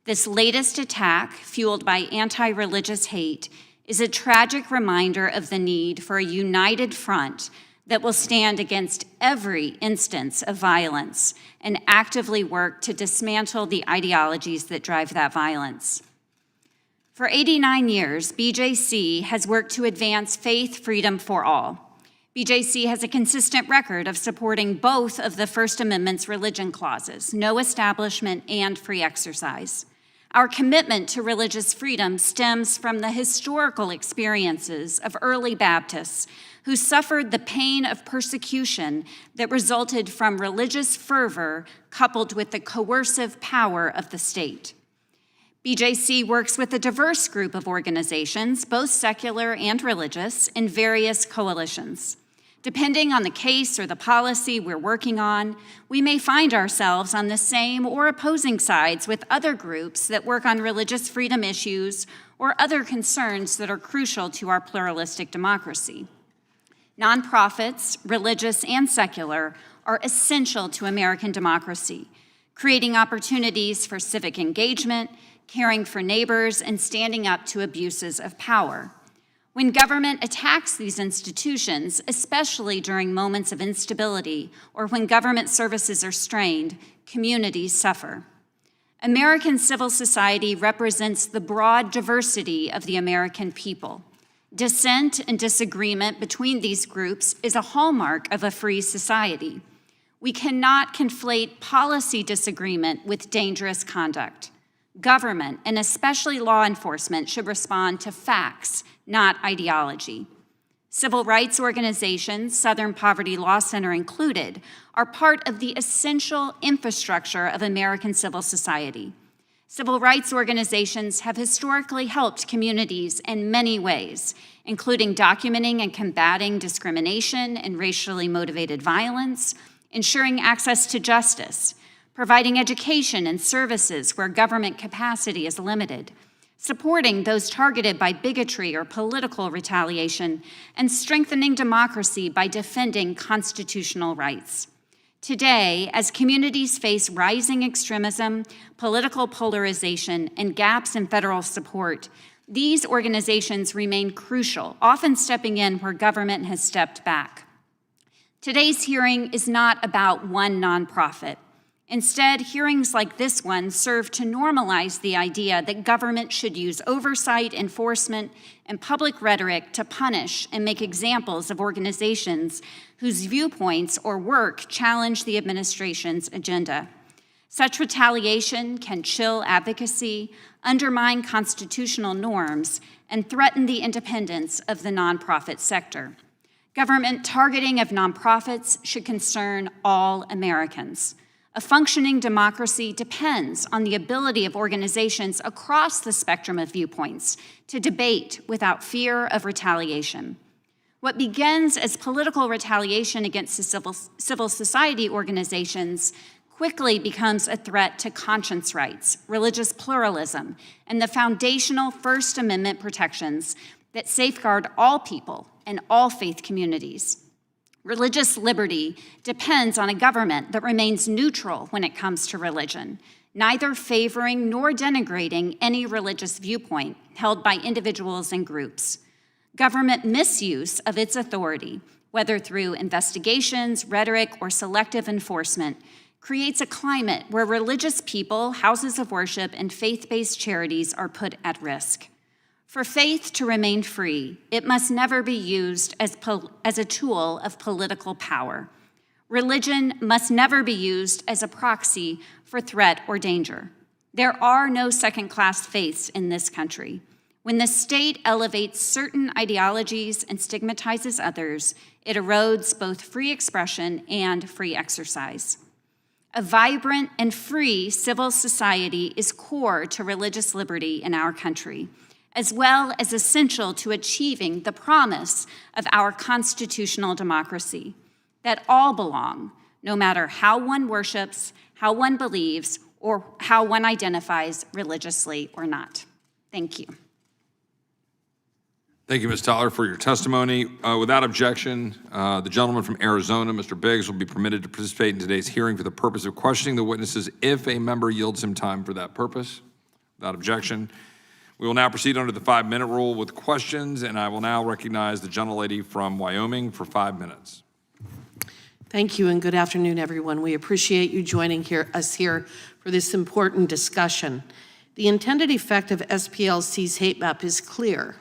This latest attack, fueled by anti-religious hate, is a tragic reminder of the need for a united front that will stand against every instance of violence and actively work to dismantle the ideologies that drive that violence. For 89 years, BJC has worked to advance faith freedom for all. BJC has a consistent record of supporting both of the First Amendment's religion clauses, no establishment and free exercise. Our commitment to religious freedom stems from the historical experiences of early Baptists who suffered the pain of persecution that resulted from religious fervor coupled with the coercive power of the state. BJC works with a diverse group of organizations, both secular and religious, in various coalitions. Depending on the case or the policy we're working on, we may find ourselves on the same or opposing sides with other groups that work on religious freedom issues or other concerns that are crucial to our pluralistic democracy. Nonprofits, religious and secular, are essential to American democracy, creating opportunities for civic engagement, caring for neighbors, and standing up to abuses of power. When government attacks these institutions, especially during moments of instability or when government services are strained, communities suffer. American civil society represents the broad diversity of the American people. Dissent and disagreement between these groups is a hallmark of a free society. We cannot conflate policy disagreement with dangerous conduct. Government, and especially law enforcement, should respond to facts, not ideology. Civil rights organizations, Southern Poverty Law Center included, are part of the essential infrastructure of American civil society. Civil rights organizations have historically helped communities in many ways, including documenting and combating discrimination and racially motivated violence, ensuring access to justice, providing education and services where government capacity is limited, supporting those targeted by bigotry or political retaliation, and strengthening democracy by defending constitutional rights. Today, as communities face rising extremism, political polarization, and gaps in federal support, these organizations remain crucial, often stepping in where government has stepped back. Today's hearing is not about one nonprofit. Instead, hearings like this one serve to normalize the idea that government should use oversight, enforcement, and public rhetoric to punish and make examples of organizations whose viewpoints or work challenge the administration's agenda. Such retaliation can chill advocacy, undermine constitutional norms, and threaten the independence of the nonprofit sector. Government targeting of nonprofits should concern all Americans. A functioning democracy depends on the ability of organizations across the spectrum of viewpoints to debate without fear of retaliation. What begins as political retaliation against the civil society organizations quickly becomes a threat to conscience rights, religious pluralism, and the foundational First Amendment protections that safeguard all people and all faith communities. Religious liberty depends on a government that remains neutral when it comes to religion, neither favoring nor denigrating any religious viewpoint held by individuals and groups. Government misuse of its authority, whether through investigations, rhetoric, or selective enforcement, creates a climate where religious people, houses of worship, and faith-based charities are put at risk. For faith to remain free, it must never be used as a tool of political power. Religion must never be used as a proxy for threat or danger. There are no second-class faiths in this country. When the state elevates certain ideologies and stigmatizes others, it erodes both free expression and free exercise. A vibrant and free civil society is core to religious liberty in our country, as well as essential to achieving the promise of our constitutional democracy, that all belong, no matter how one worships, how one believes, or how one identifies religiously or not. Thank you. Thank you, Ms. Tyler, for your testimony. Without objection, the gentleman from Arizona, Mr. Biggs, will be permitted to participate in today's hearing for the purpose of questioning the witnesses if a member yields him time for that purpose. Without objection, we will now proceed under the 5-minute rule with questions, and I will now recognize the gentlelady from Wyoming for 5 minutes. Thank you, and good afternoon, everyone. We appreciate you joining us here for this important discussion. The intended effect of SPLC's hate map is clear.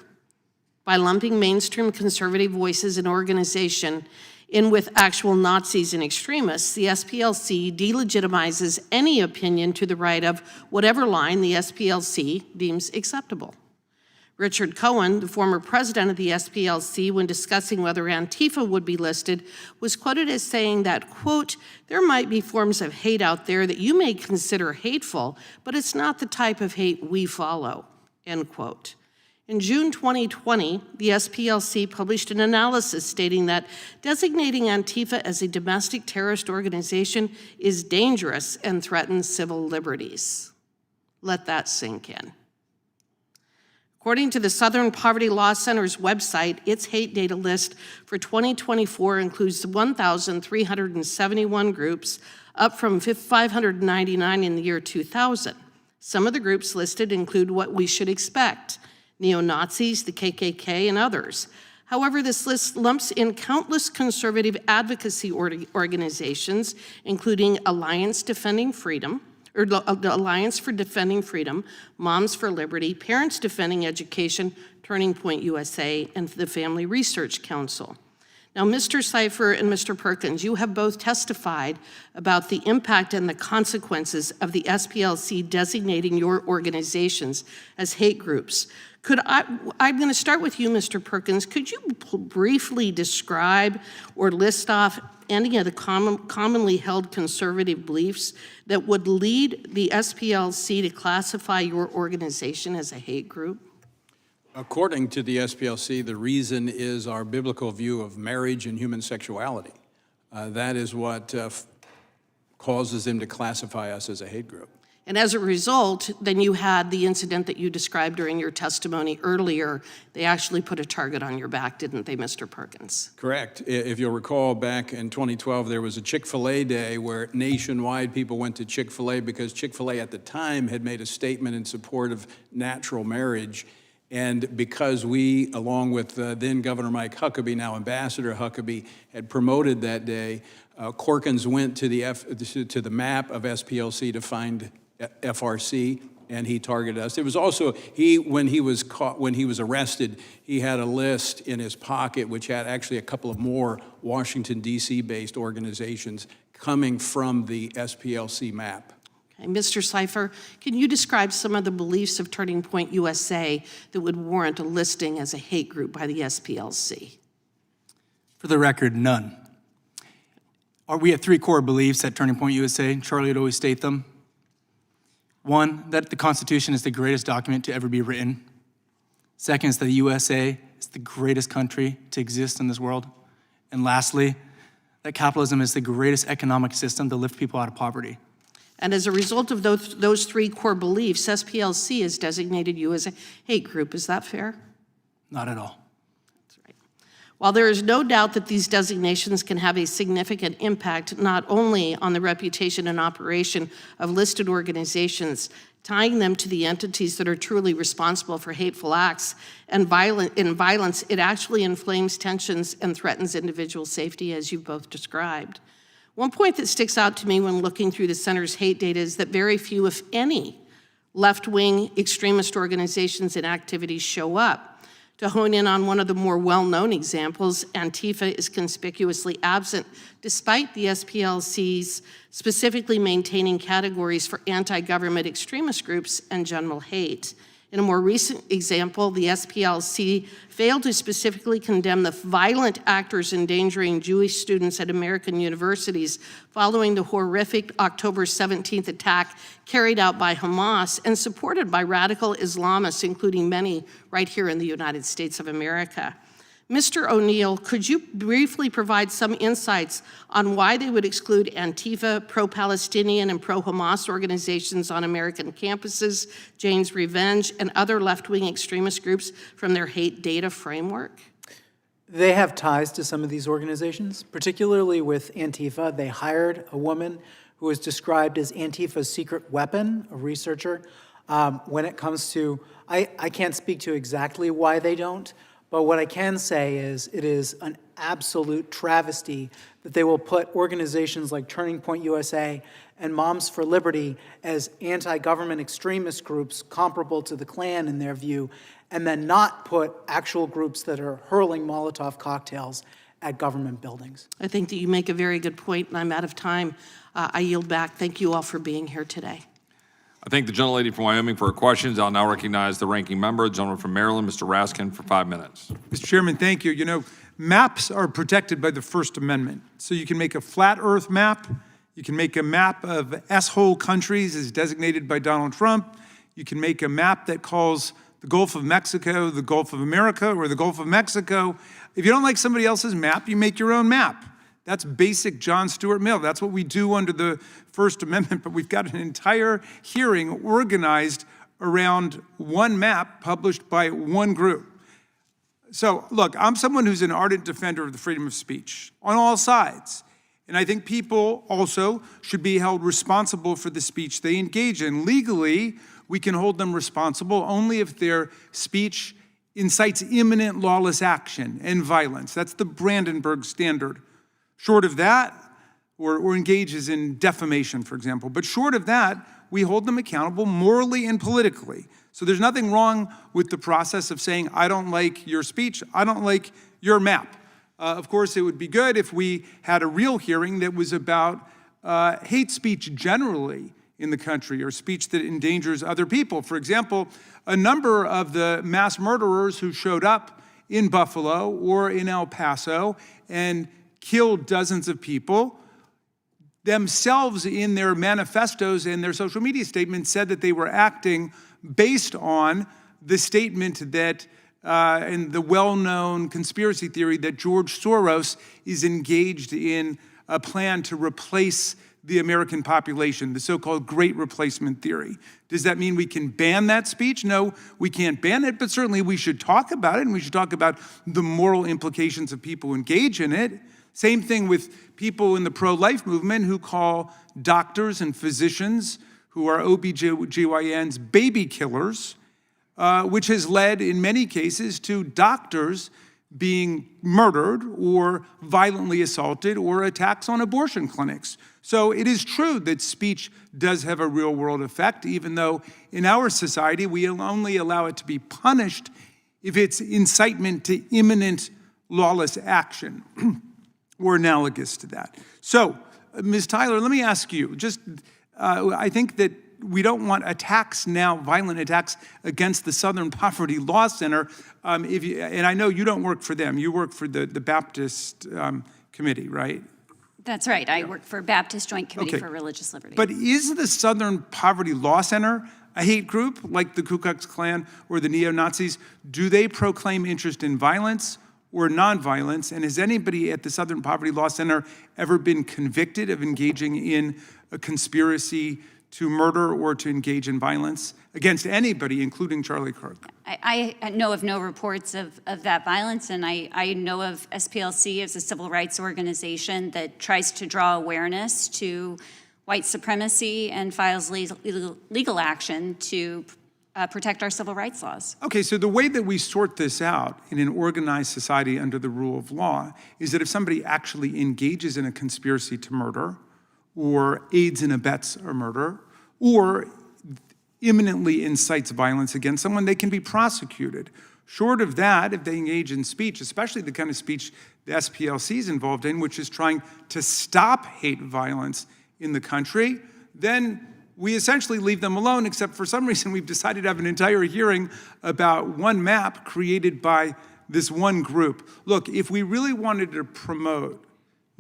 By lumping mainstream conservative voices and organization in with actual Nazis and extremists, the SPLC delegitimizes any opinion to the right of whatever line the SPLC deems acceptable. Richard Cohen, the former president of the SPLC, when discussing whether Antifa would be listed, was quoted as saying that, quote, "There might be forms of hate out there that you may consider hateful, but it's not the type of hate we follow," end quote. In June 2020, the SPLC published an analysis stating that designating Antifa as a domestic terrorist organization is dangerous and threatens civil liberties. Let that sink in. According to the Southern Poverty Law Center's website, its hate data list for 2024 includes 1,371 groups, up from 599 in the year 2000. Some of the groups listed include what we should expect: neo-Nazis, the KKK, and others. However, this list lumps in countless conservative advocacy organizations, including Alliance for Defending Freedom, Moms for Liberty, Parents Defending Education, Turning Point USA, and the Family Research Council. Now, Mr. Cipher and Mr. Perkins, you have both testified about the impact and the consequences of the SPLC designating your organizations as hate groups. I'm going to start with you, Mr. Perkins. Could you briefly describe or list off any of the commonly held conservative beliefs that would lead the SPLC to classify your organization as a hate group? According to the SPLC, the reason is our biblical view of marriage and human sexuality. That is what causes them to classify us as a hate group. And as a result, then you had the incident that you described during your testimony earlier. They actually put a target on your back, didn't they, Mr. Perkins? Correct. If you'll recall, back in 2012, there was a Chick-fil-A day where nationwide people went to Chick-fil-A because Chick-fil-A at the time had made a statement in support of natural marriage. And because we, along with then Governor Mike Huckabee, now Ambassador Huckabee, had promoted that day, Corkins went to the map of SPLC to find FRC, and he targeted us. It was also, when he was arrested, he had a list in his pocket which had actually a couple of more Washington, D.C.-based organizations coming from the SPLC map. Okay, Mr. Cipher, can you describe some of the beliefs of Turning Point USA that would warrant a listing as a hate group by the SPLC? For the record, none. We have three core beliefs at Turning Point USA. Charlie would always state them. One, that the Constitution is the greatest document to ever be written. Second is that the USA is the greatest country to exist in this world. And lastly, that capitalism is the greatest economic system to lift people out of poverty. And as a result of those three core beliefs, SPLC has designated you as a hate group. Is that fair? Not at all. That's right. While there is no doubt that these designations can have a significant impact not only on the reputation and operation of listed organizations, tying them to the entities that are truly responsible for hateful acts and violence, it actually inflames tensions and threatens individual safety, as you've both described. One point that sticks out to me when looking through the center's hate data is that very few, if any, left-wing extremist organizations and activities show up. To hone in on one of the more well-known examples, Antifa is conspicuously absent, despite the SPLC's specifically maintaining categories for anti-government extremist groups and general hate. In a more recent example, the SPLC failed to specifically condemn the violent actors endangering Jewish students at American universities following the horrific October 17th attack carried out by Hamas and supported by radical Islamists, including many right here in the United States of America. Mr. O'Neill, could you briefly provide some insights on why they would exclude Antifa, pro-Palestinian, and pro-Hamas organizations on American campuses, Jane's Revenge, and other left-wing extremist groups from their hate data framework? They have ties to some of these organizations, particularly with Antifa. They hired a woman who is described as Antifa's secret weapon, a researcher. When it comes to, I can't speak to exactly why they don't, but what I can say is it is an absolute travesty that they will put organizations like Turning Point USA and Moms for Liberty as anti-government extremist groups comparable to the Klan in their view, and then not put actual groups that are hurling Molotov cocktails at government buildings. I think that you make a very good point, and I'm out of time. I yield back. Thank you all for being here today. I thank the gentlelady from Wyoming for her questions. I'll now recognize the ranking member, the gentleman from Maryland, Mr. Raskin, for 5 minutes. Mr. Chairman, thank you. You know, maps are protected by the First Amendment. So you can make a flat Earth map. You can make a map of S-hole countries as designated by Donald Trump. You can make a map that calls the Gulf of Mexico the Gulf of America or the Gulf of Mexico. If you don't like somebody else's map, you make your own map. That's basic John Stuart Mill. That's what we do under the First Amendment, but we've got an entire hearing organized around one map published by one group. So, look, I'm someone who's an ardent defender of the freedom of speech on all sides. And I think people also should be held responsible for the speech they engage in. Legally, we can hold them responsible only if their speech incites imminent lawless action and violence. That's the Brandenburg Standard. Short of that, or engages in defamation, for example. But short of that, we hold them accountable morally and politically. So there's nothing wrong with the process of saying, I don't like your speech, I don't like your map. Of course, it would be good if we had a real hearing that was about hate speech generally in the country, or speech that endangers other people. For example, a number of the mass murderers who showed up in Buffalo or in El Paso and killed dozens of people, themselves in their manifestos and their social media statements said that they were acting based on the statement that, and the well-known conspiracy theory that George Soros is engaged in a plan to replace the American population, the so-called Great Replacement Theory. Does that mean we can ban that speech? No, we can't ban it, but certainly we should talk about it, and we should talk about the moral implications of people who engage in it. Same thing with people in the pro-life movement who call doctors and physicians who are OBGYNs baby killers, which has led in many cases to doctors being murdered or violently assaulted or attacks on abortion clinics. So it is true that speech does have a real world effect, even though in our society we only allow it to be punished if it's incitement to imminent lawless action. Or analogous to that. So, Ms. Tyler, let me ask you, I think that we don't want attacks now, violent attacks against the Southern Poverty Law Center. And I know you don't work for them, you work for the Baptist Committee, right? That's right. I work for Baptist Joint Committee for Religious Liberty. But is the Southern Poverty Law Center a hate group like the Ku Klux Klan or the neo-Nazis? Do they proclaim interest in violence or nonviolence? And has anybody at the Southern Poverty Law Center ever been convicted of engaging in a conspiracy to murder or to engage in violence against anybody, including Charlie Kirk? I know of no reports of that violence, and I know of SPLC as a civil rights organization that tries to draw awareness to white supremacy and files legal action to protect our civil rights laws. Okay, so the way that we sort this out in an organized society under the rule of law is that if somebody actually engages in a conspiracy to murder, or aids and abets a murder, or imminently incites violence against someone, they can be prosecuted. Short of that, if they engage in speech, especially the kind of speech the SPLC is involved in, which is trying to stop hate violence in the country, then we essentially leave them alone, except for some reason we've decided to have an entire hearing about one map created by this one group. Look, if we really wanted to promote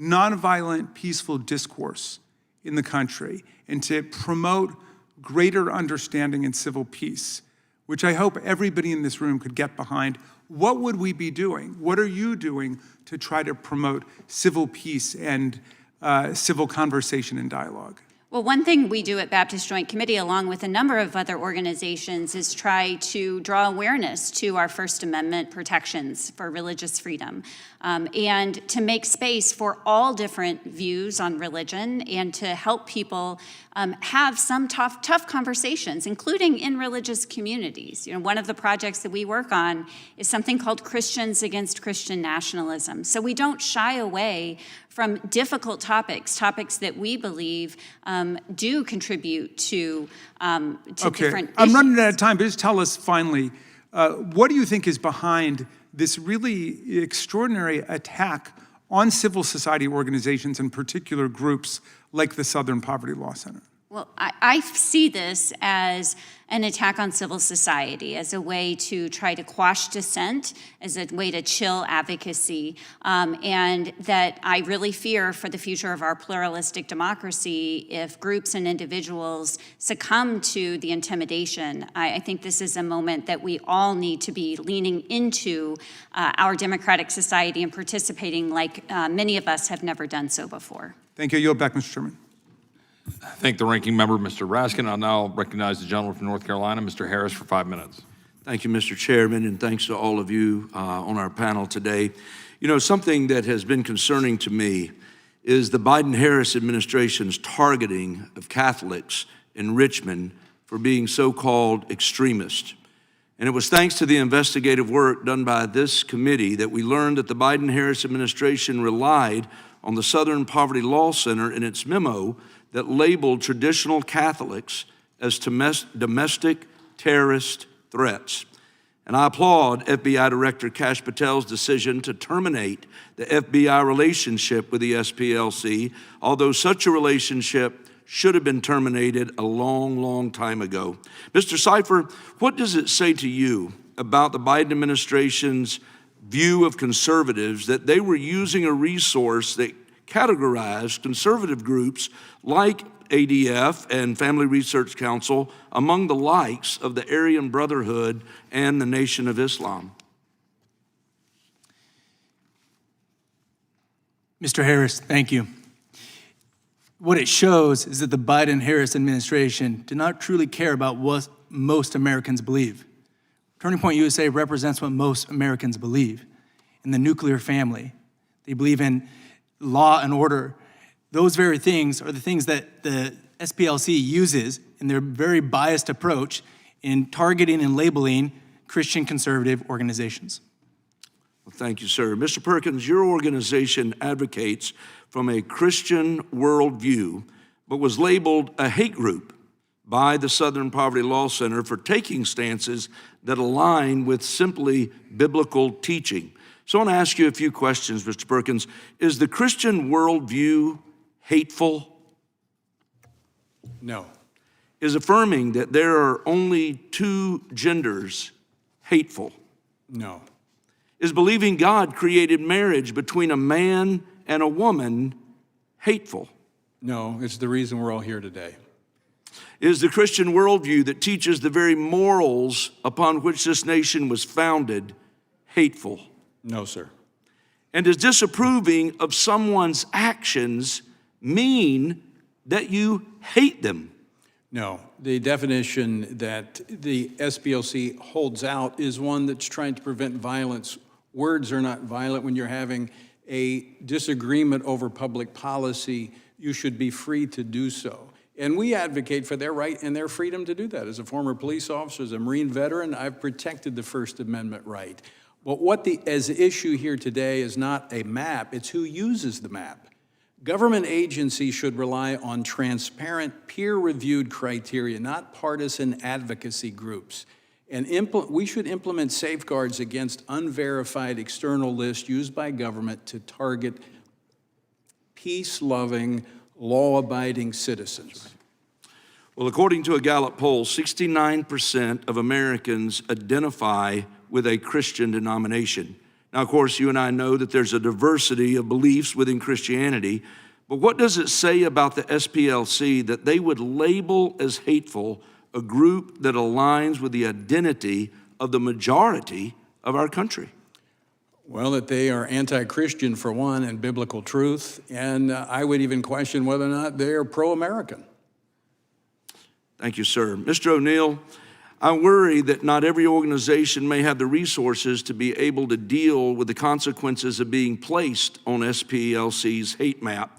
nonviolent, peaceful discourse in the country and to promote greater understanding and civil peace, which I hope everybody in this room could get behind, what would we be doing? What are you doing to try to promote civil peace and civil conversation and dialogue? Well, one thing we do at Baptist Joint Committee, along with a number of other organizations, is try to draw awareness to our First Amendment protections for religious freedom, and to make space for all different views on religion, and to help people have some tough conversations, including in religious communities. You know, one of the projects that we work on is something called Christians Against Christian Nationalism. So we don't shy away from difficult topics that we believe do contribute to Okay, different I'm issues. running out of time, but just tell us finally, what do you think is behind this really extraordinary attack on civil society organizations and particular groups like the Southern Poverty Law Center? Well, I see this as an attack on civil society, as a way to try to quash dissent, as a way to chill advocacy, and that I really fear for the future of our pluralistic democracy if groups and individuals succumb to the intimidation. I think this is a moment that we all need to be leaning into our democratic society and participating like many of us have never done so before. Thank you. Yield back, Mr. Chairman. Thank the ranking member, Mr. Raskin. I'll now recognize the gentleman from North Carolina, Mr. Harris, for 5 minutes. Thank you, Mr. Chairman, and thanks to all of you on our panel today. You know, something that has been concerning to me is the Biden-Harris administration's targeting of Catholics in Richmond for being so-called extremists. And it was thanks to the investigative work done by this committee that we learned that the Biden-Harris administration relied on the Southern Poverty Law Center in its memo that labeled traditional Catholics as domestic terrorist threats. And I applaud FBI Director Kash Patel's decision to terminate the FBI relationship with the SPLC, although such a relationship should have been terminated a long, long time ago. Mr. Cipher, what does it say to you about the Biden administration's view of conservatives that they were using a resource that categorized conservative groups like ADF and Family Research Council among the likes of the Aryan Brotherhood and the Nation of Islam? Mr. Harris, thank you. What it shows is that the Biden-Harris administration did not truly care about what most Americans believe. Turning Point USA represents what most Americans believe in the nuclear family. They believe in law and order. Those very things are the things that the SPLC uses in their very biased approach in targeting and labeling Christian conservative organizations. Well, thank you, sir. Mr. Perkins, your organization advocates from a Christian worldview, but was labeled a hate group by the Southern Poverty Law Center for taking stances that align with simply biblical teaching. So I want to ask you a few questions, Mr. Perkins. Is the Christian worldview hateful? No. Is affirming that there are only two genders hateful? No. Is believing God created marriage between a man and a woman hateful? No, it's the reason we're all here today. Is the Christian worldview that teaches the very morals upon which this nation was founded hateful? No, sir. And does disapproving of someone's actions mean that you hate them? No. The definition that the SPLC holds out is one that's trying to prevent violence. Words are not violent. When you're having a disagreement over public policy, you should be free to do so. And we advocate for their right and their freedom to do that. As a former police officer, as a Marine veteran, I've protected the First Amendment right. But what as the issue here today is not a map, it's who uses the map. Government agencies should rely on transparent, peer-reviewed criteria, not partisan advocacy groups. And we should implement safeguards against unverified external lists used by government to target peace-loving, law-abiding citizens. Well, according to a Gallup poll, 69% of Americans identify with a Christian denomination. Now, of course, you and I know that there's a diversity of beliefs within Christianity, but what does it say about the SPLC that they would label as hateful a group that aligns with the identity of the majority of our country? Well, that they are anti-Christian, for one, and biblical truth, and I would even question whether or not they're pro-American. Thank you, sir. Mr. O'Neill, I worry that not every organization may have the resources to be able to deal with the consequences of being placed on SPLC's hate map.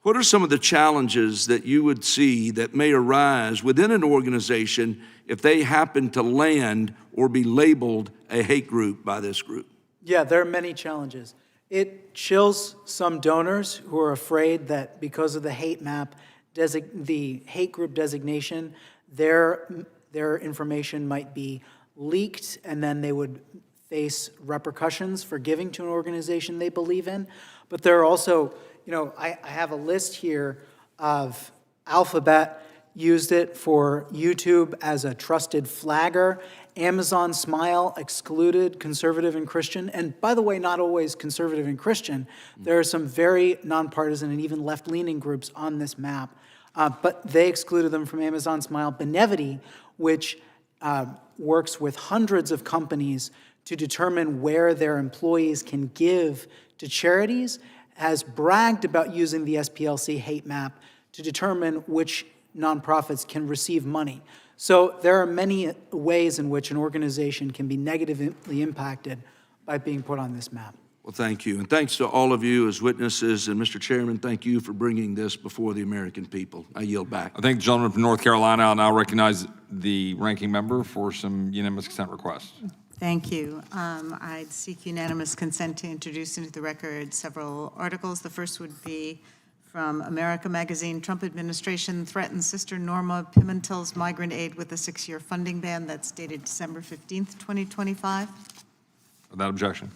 What are some of the challenges that you would see that may arise within an organization if they happen to land or be labeled a hate group by this group? Yeah, there are many challenges. It chills some donors who are afraid that because of the hate map, the hate group designation, their information might be leaked, and then they would face repercussions for giving to an organization they believe in. But there are also, I have a list here of Alphabet used it for YouTube as a trusted flagger. Amazon Smile excluded conservative and Christian. And by the way, not always conservative and Christian. There are some very nonpartisan and even left-leaning groups on this map. But they excluded them from Amazon Smile. Benevity, which works with hundreds of companies to determine where their employees can give to charities, has bragged about using the SPLC hate map to determine which nonprofits can receive money. So there are many ways in which an organization can be negatively impacted by being put on this map. Well, thank you. And thanks to all of you as witnesses. And Mr. Chairman, thank you for bringing this before the American people. I yield back. I thank the gentleman from North Carolina. I'll now recognize the ranking member for some unanimous consent requests. Thank you. I'd seek unanimous consent to introduce into the record several articles. The first would be from America Magazine, Trump administration threatens Sister Norma Pimentel's migrant aid with a 6-year funding ban. That's dated December 15th, 2025. Without objection.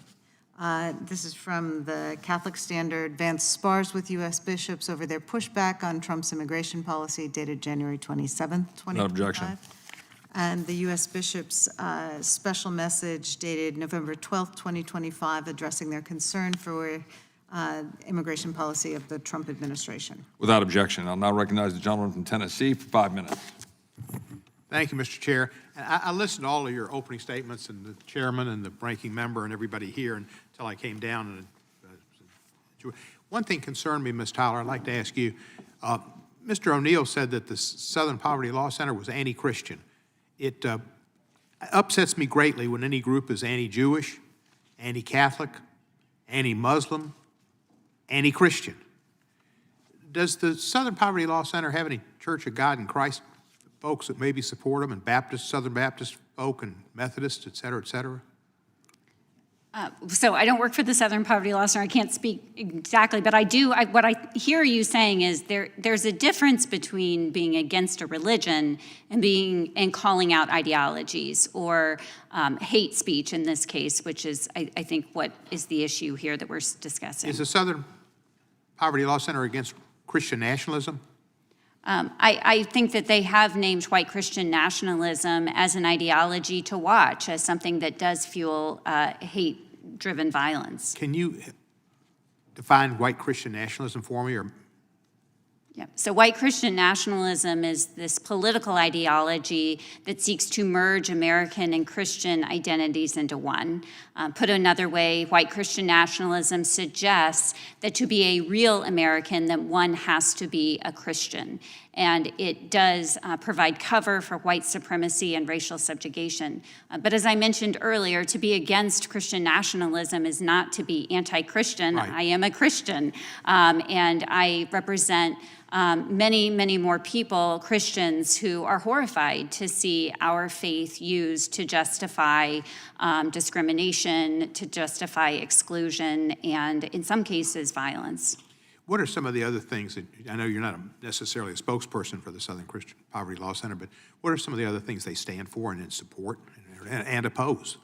This is from the Catholic Standard, Vance spars with U.S. bishops over their pushback on Trump's immigration policy, dated January 27th, 2025. Without objection. And the U.S. bishops' special message dated November 12th, 2025, addressing their concern for immigration policy of the Trump administration. Without objection. I'll now recognize the gentleman from Tennessee for 5 minutes. Thank you, Mr. Chair. And I listened to all of your opening statements and the chairman and the ranking member and everybody here until I came down. And one thing concerned me, Ms. Tyler, I'd like to ask you. Mr. O'Neill said that the Southern Poverty Law Center was anti-Christian. It upsets me greatly when any group is anti-Jewish, anti-Catholic, anti-Muslim, anti-Christian. Does the Southern Poverty Law Center have any Church of God in Christ folks that maybe support them, and Baptist, Southern Baptist folk, and Methodists, et cetera, et cetera? So I don't work for the Southern Poverty Law Center. I can't speak exactly, but I do. What I hear you saying is there's a difference between being against a religion and calling out ideologies or hate speech in this case, which is I think what is the issue here that we're discussing. Is the Southern Poverty Law Center against Christian nationalism? I think that they have named white Christian nationalism as an ideology to watch, as something that does fuel hate-driven violence. Can you define white Christian nationalism for me? Or Yeah. So white Christian nationalism is this political ideology that seeks to merge American and Christian identities into one. Put another way, white Christian nationalism suggests that to be a real American, that one has to be a Christian. And it does provide cover for white supremacy and racial subjugation. But as I mentioned earlier, to be against Christian nationalism is not to be anti-Christian. Right. I am a Christian, and I represent many, many more people, Christians, who are horrified to see our faith used to justify discrimination, to justify exclusion, and in some cases, violence. what are some of the other things that, I know you're not necessarily a spokesperson for the Southern Christian Poverty Law Center, but what are some of the other things they stand for and support and oppose?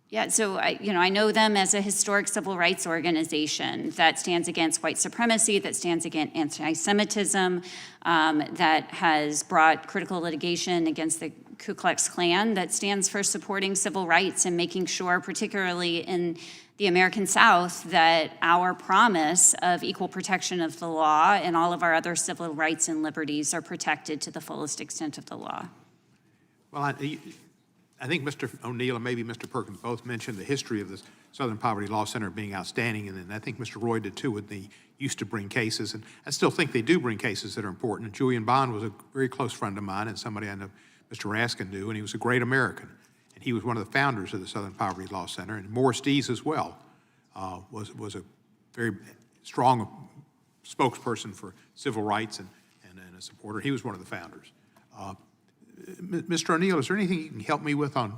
Yeah, so I know them as a historic civil rights organization that stands against white supremacy, that stands against anti-Semitism, that has brought critical litigation against the Ku Klux Klan, that stands for supporting civil rights and making sure, particularly in the American South, that our promise of equal protection of the law and all of our other civil rights and liberties are protected to the fullest extent of the law. Well, I think Mr. O'Neill and maybe Mr. Perkins both mentioned the history of the Southern Poverty Law Center being outstanding, and then I think Mr. Roy did too, when they used to bring cases, and I still think they do bring cases that are important. And Julian Bond was a very close friend of mine and somebody I know Mr. Raskin knew, and he was a great American. And he was one of the founders of the Southern Poverty Law Center, and Morris Dees as well was a very strong spokesperson for civil rights and a supporter. He was one of the founders. Mr. O'Neill, is there anything you can help me with on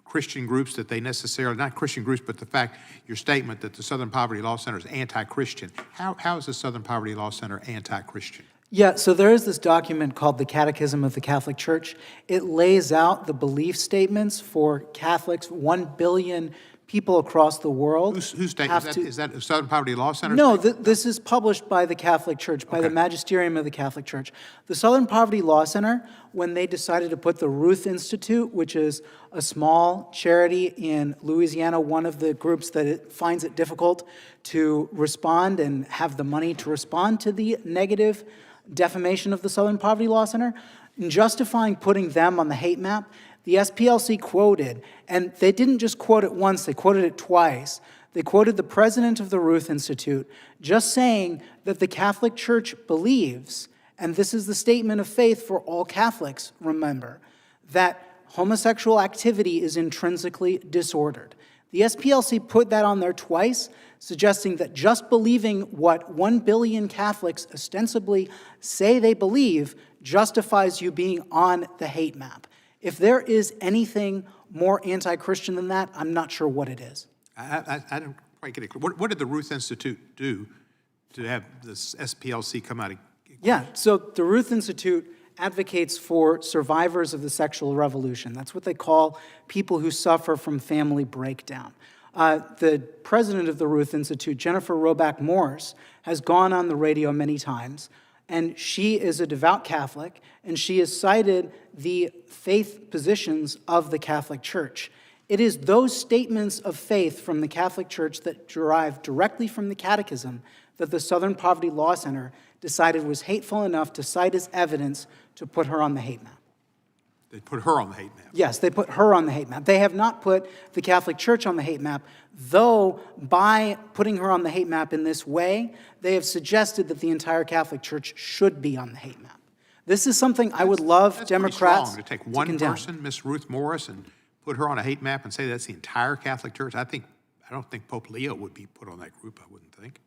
Christian groups that they necessarily, not Christian groups, but the fact, your statement that the Southern Poverty Law Center is anti-Christian. How is the Southern Poverty Law Center anti-Christian? Yeah, so there is this document called the Catechism of the Catholic Church. It lays out the belief statements for Catholics, 1 billion people across the world. Whose state, have is that Southern Poverty Law Center? No, this is published by the Catholic Church, by the Okay. Magisterium of the Catholic Church. The Southern Poverty Law Center, when they decided to put the Ruth Institute, which is a small charity in Louisiana, one of the groups that finds it difficult to respond and have the money to respond to the negative defamation of the Southern Poverty Law Center, in justifying putting them on the hate map, the SPLC quoted, and they didn't just quote it once, they quoted it twice. They quoted the president of the Ruth Institute just saying that the Catholic Church believes, and this is the statement of faith for all Catholics, remember, that homosexual activity is intrinsically disordered. The SPLC put that on there twice, suggesting that just believing what 1 billion Catholics ostensibly say they believe justifies you being on the hate map. If there is anything more anti-Christian than that, I'm not sure what it is. I don't quite get it. What did the Ruth Institute do to have this SPLC come out? Yeah, so the Ruth Institute advocates for survivors of the sexual revolution. That's what they call people who suffer from family breakdown. The president of the Ruth Institute, Jennifer Roback Morse, has gone on the radio many times, and she is a devout Catholic, and she has cited the faith positions of the Catholic Church. It is those statements of faith from the Catholic Church that derive directly from the Catechism that the Southern Poverty Law Center decided was hateful enough to cite as evidence to put her on the hate map. They put her on the hate map. Yes, they put her on the hate map. They have not put the Catholic Church on the hate map, though by putting her on the hate map in this way, they have suggested that the entire Catholic Church should be on the hate map. This is something I would love That's Democrats pretty strong to take one condemn. person, Miss Ruth Morris, and put her on a hate map and say that's the entire Catholic Church. I don't think Pope Leo would be put on that group, I wouldn't think.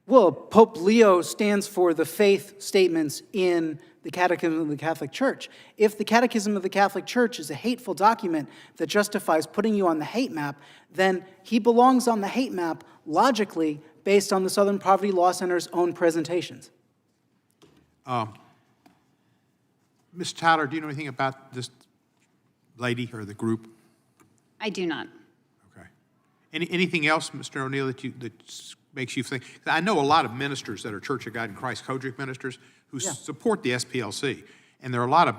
Well, Pope Leo stands for the faith statements in the Catechism of the Catholic Church. If the Catechism of the Catholic Church is a hateful document that justifies putting you on the hate map, then he belongs on the hate map logically based on the Southern Poverty Law Center's own presentations. Ms. Tyler, do you know anything about this lady or the group? I do not. Okay. Anything else, Mr. O'Neill, that makes you think? 'Cause I know a lot of ministers that are Church of God in Christ Kojic ministers who support the SPLC, and there are a lot of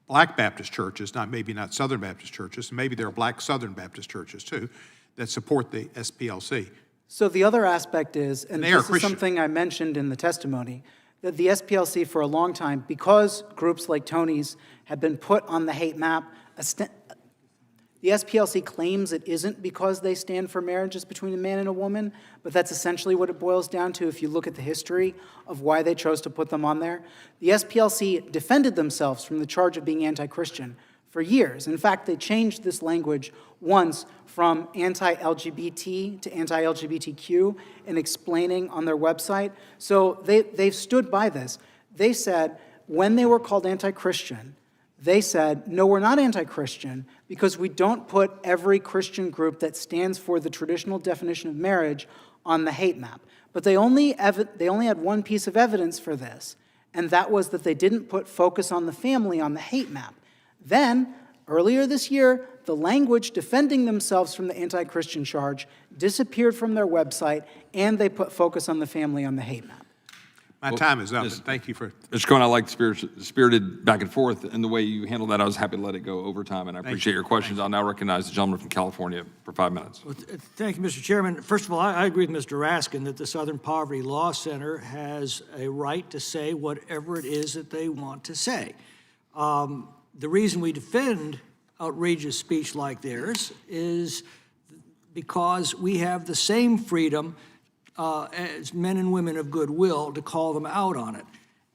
Black Baptist churches, maybe not Southern Baptist churches, maybe there are Black Southern Baptist churches too, that support the SPLC. So the other aspect is, and They are this is Christian. something I mentioned in the testimony, that the SPLC for a long time, because groups like Tony's have been put on the hate map, the SPLC claims it isn't because they stand for marriages between a man and a woman, but that's essentially what it boils down to if you look at the history of why they chose to put them on there. The SPLC defended themselves from the charge of being anti-Christian for years. In fact, they changed this language once from anti-LGBT to anti-LGBTQ in explaining on their website. So they've stood by this. They said when they were called anti-Christian, they said, no, we're not anti-Christian because we don't put every Christian group that stands for the traditional definition of marriage on the hate map. But they only had one piece of evidence for this, and that was that they didn't put focus on the family on the hate map. Then, earlier this year, the language defending themselves from the anti-Christian charge disappeared from their website, and they put focus on the family on the hate map. My time is up, and thank you for... Mr. Cohen, I like the spirited back and forth, and the way you handled that, I was happy to let it go over time, and I appreciate your questions. I'll now recognize the gentleman from California for 5 minutes. Well, thank you, Mr. Chairman. First of all, I agree with Mr. Raskin that the Southern Poverty Law Center has a right to say whatever it is that they want to say. The reason we defend outrageous speech like theirs is because we have the same freedom as men and women of goodwill to call them out on it.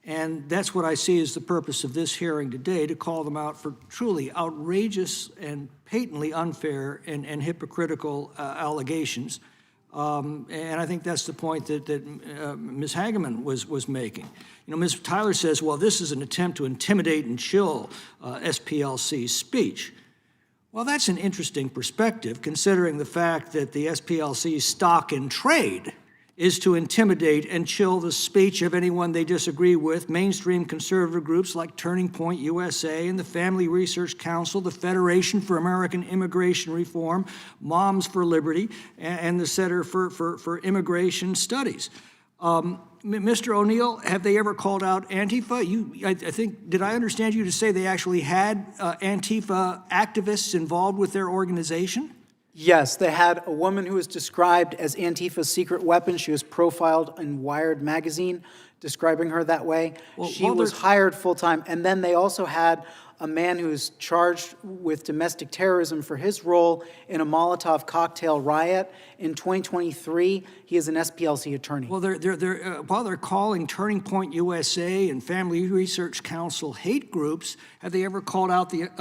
And that's what I see as the purpose of this hearing today, to call them out for truly outrageous and patently unfair and hypocritical allegations. And I think that's the point that Ms. Hageman was making. You know, Ms. Tyler says, well, this is an attempt to intimidate and chill SPLC's speech. Well, that's an interesting perspective, considering the fact that the SPLC's stock in trade is to intimidate and chill the speech of anyone they disagree with. Mainstream conservative groups like Turning Point USA and the Family Research Council, the Federation for American Immigration Reform, Moms for Liberty, and the Center for Immigration Studies. Mr. O'Neill, have they ever called out Antifa? I think, did I understand you to say they actually had Antifa activists involved with their organization? Yes, they had a woman who was described as Antifa's secret weapon. She was profiled in Wired magazine, describing her that way. She was hired full-time. And then they also had a man who's charged with domestic terrorism for his role in a Molotov cocktail riot. In 2023, he is an SPLC attorney. Well, while they're calling Turning Point USA and Family Research Council hate groups, have they ever called out the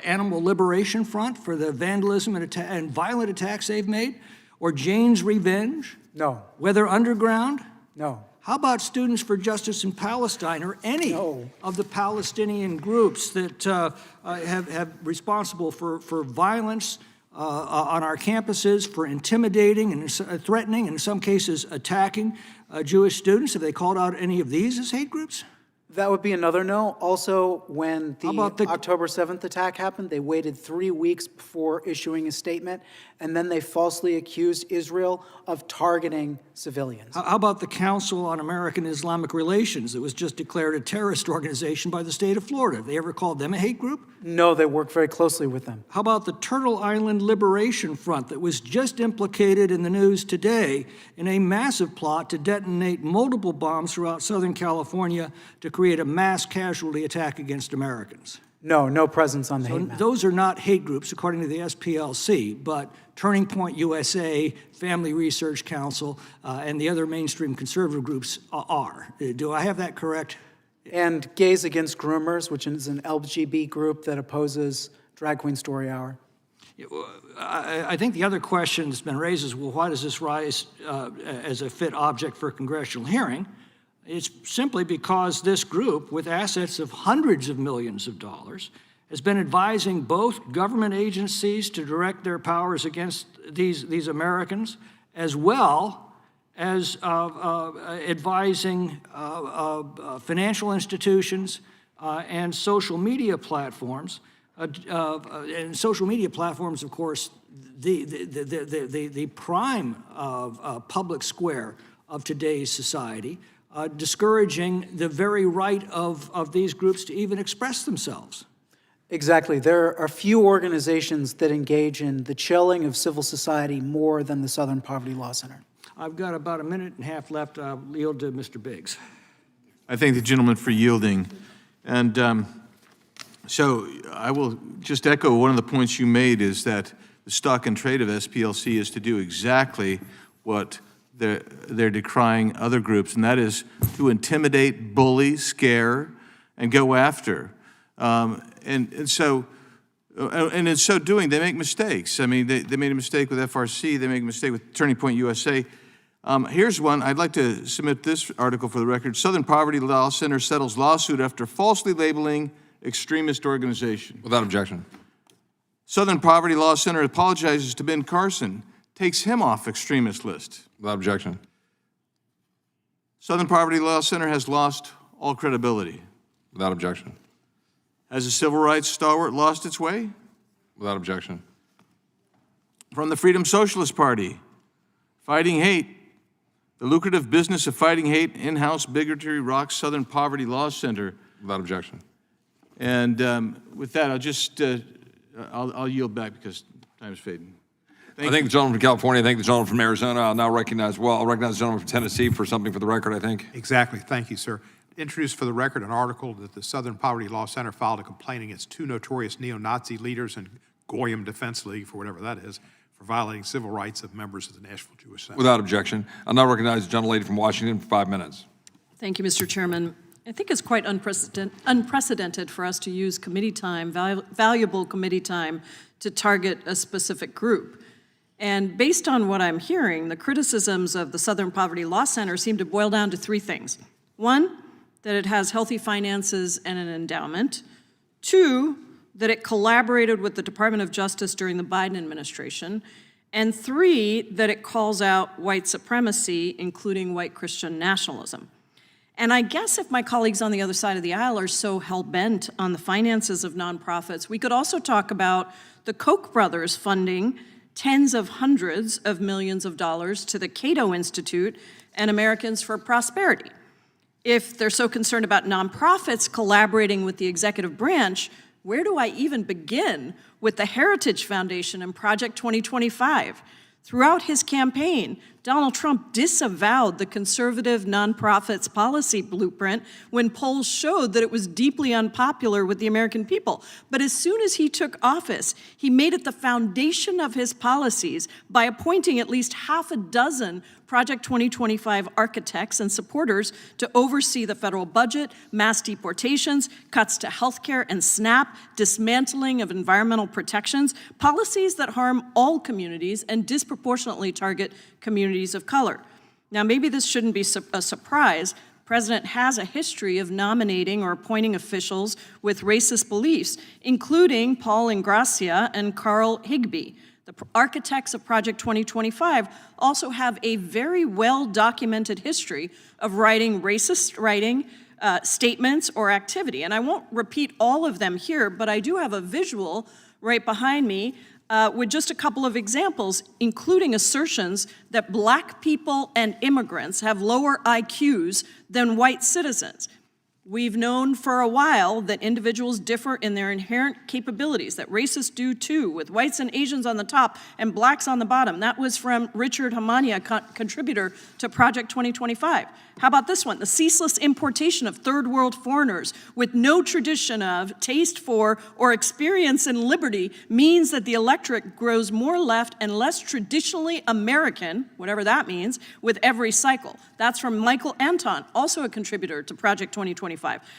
Animal Liberation Front for the vandalism and violent attacks they've made? Or Jane's Revenge? No. Weather Underground? No. How about Students for Justice in Palestine or any of the Palestinian groups that have responsible for violence on our campuses, for intimidating and threatening, and in some cases attacking Jewish students? Have they called out any of these as hate groups? That would be another no. Also, when the October 7th attack happened, they waited 3 weeks before issuing a statement, and then they falsely accused Israel of targeting civilians. How about the Council on American Islamic Relations that was just declared a terrorist organization by the state of Florida? Have they ever called them a hate group? No, they work very closely with them. How about the Turtle Island Liberation Front that was just implicated in the news today in a massive plot to detonate multiple bombs throughout Southern California to create a mass casualty attack against Americans? No, no presence on the hate map. Those are not hate groups, according to the SPLC, but Turning Point USA, Family Research Council, and the other mainstream conservative groups are. Do I have that correct? And Gays Against Groomers, which is an LGBT group that opposes Drag Queen Story Hour. I think the other question that's been raised is, well, why does this rise as a fit object for a congressional hearing? It's simply because this group, with assets of hundreds of millions of dollars, has been advising both government agencies to direct their powers against these Americans, as well as advising financial institutions and social media platforms. And social media platforms, of course, the prime of public square of today's society, discouraging the very right of these groups to even express themselves. Exactly. There are few organizations that engage in the chilling of civil society more than the Southern Poverty Law Center. I've got about a minute and a half left. I'll yield to Mr. Biggs. I thank the gentleman for yielding. And so I will just echo one of the points you made, is that the stock and trade of SPLC is to do exactly what they're decrying other groups, and that is to intimidate, bully, scare, and go after. And in so doing, they make mistakes. I mean, they made a mistake with FRC. They make a mistake with Turning Point USA. Here's one. I'd like to submit this article for the record. Southern Poverty Law Center settles lawsuit after falsely labeling extremist organization. Without objection. Southern Poverty Law Center apologizes to Ben Carson, takes him off extremist list. Without objection. Southern Poverty Law Center has lost all credibility. Without objection. Has the civil rights stalwart lost its way? Without objection. From the Freedom Socialist Party, fighting hate. The lucrative business of fighting hate, in-house bigotry rocks Southern Poverty Law Center. Without objection. And with that, I'll just, I'll yield back because time is fading. I thank the gentleman from California. I thank the gentleman from Arizona. I'll recognize the gentleman from Tennessee for something for the record, I think. Exactly. Thank you, sir. Introduce for the record an article that the Southern Poverty Law Center filed a complaint against two notorious neo-Nazi leaders and Goyim Defense League, for whatever that is, for violating civil rights of members of the Nashville Jewish Center. Without objection. I'll now recognize the gentlelady from Washington for 5 minutes. Thank you, Mr. Chairman. I think it's quite unprecedented for us to use committee time, valuable committee time, to target a specific group. And based on what I'm hearing, the criticisms of the Southern Poverty Law Center seem to boil down to three things. One, that it has healthy finances and an endowment. Two, that it collaborated with the Department of Justice during the Biden administration. and 3, that it calls out white supremacy, including white Christian nationalism. And I guess if my colleagues on the other side of the aisle are so hell-bent on the finances of nonprofits, we could also talk about the Koch brothers funding tens of hundreds of millions of dollars to the Cato Institute and Americans for Prosperity. If they're so concerned about nonprofits collaborating with the executive branch, where do I even begin with the Heritage Foundation and Project 2025? Throughout his campaign, Donald Trump disavowed the conservative nonprofits policy blueprint when polls showed that it was deeply unpopular with the American people. But as soon as he took office, he made it the foundation of his policies by appointing at least half a dozen Project 2025 architects and supporters to oversee the federal budget, mass deportations, cuts to healthcare and SNAP, dismantling of environmental protections, policies that harm all communities and disproportionately target communities of color. Now, maybe this shouldn't be a surprise. The president has a history of nominating or appointing officials with racist beliefs, including Paul Ingracia and Carl Higbee. The architects of Project 2025 also have a very well-documented history of writing racist statements or activity. And I won't repeat all of them here, but I do have a visual right behind me with just a couple of examples, including assertions that Black people and immigrants have lower IQs than white citizens. We've known for a while that individuals differ in their inherent capabilities, that racists do too, with whites and Asians on the top and blacks on the bottom. That was from Richard Hamania, contributor to Project 2025. How about this one? The ceaseless importation of third world foreigners with no tradition of, taste for, or experience in liberty means that the electorate grows more left and less traditionally American, whatever that means, with every cycle. That's from Michael Anton, also a contributor to Project 2025.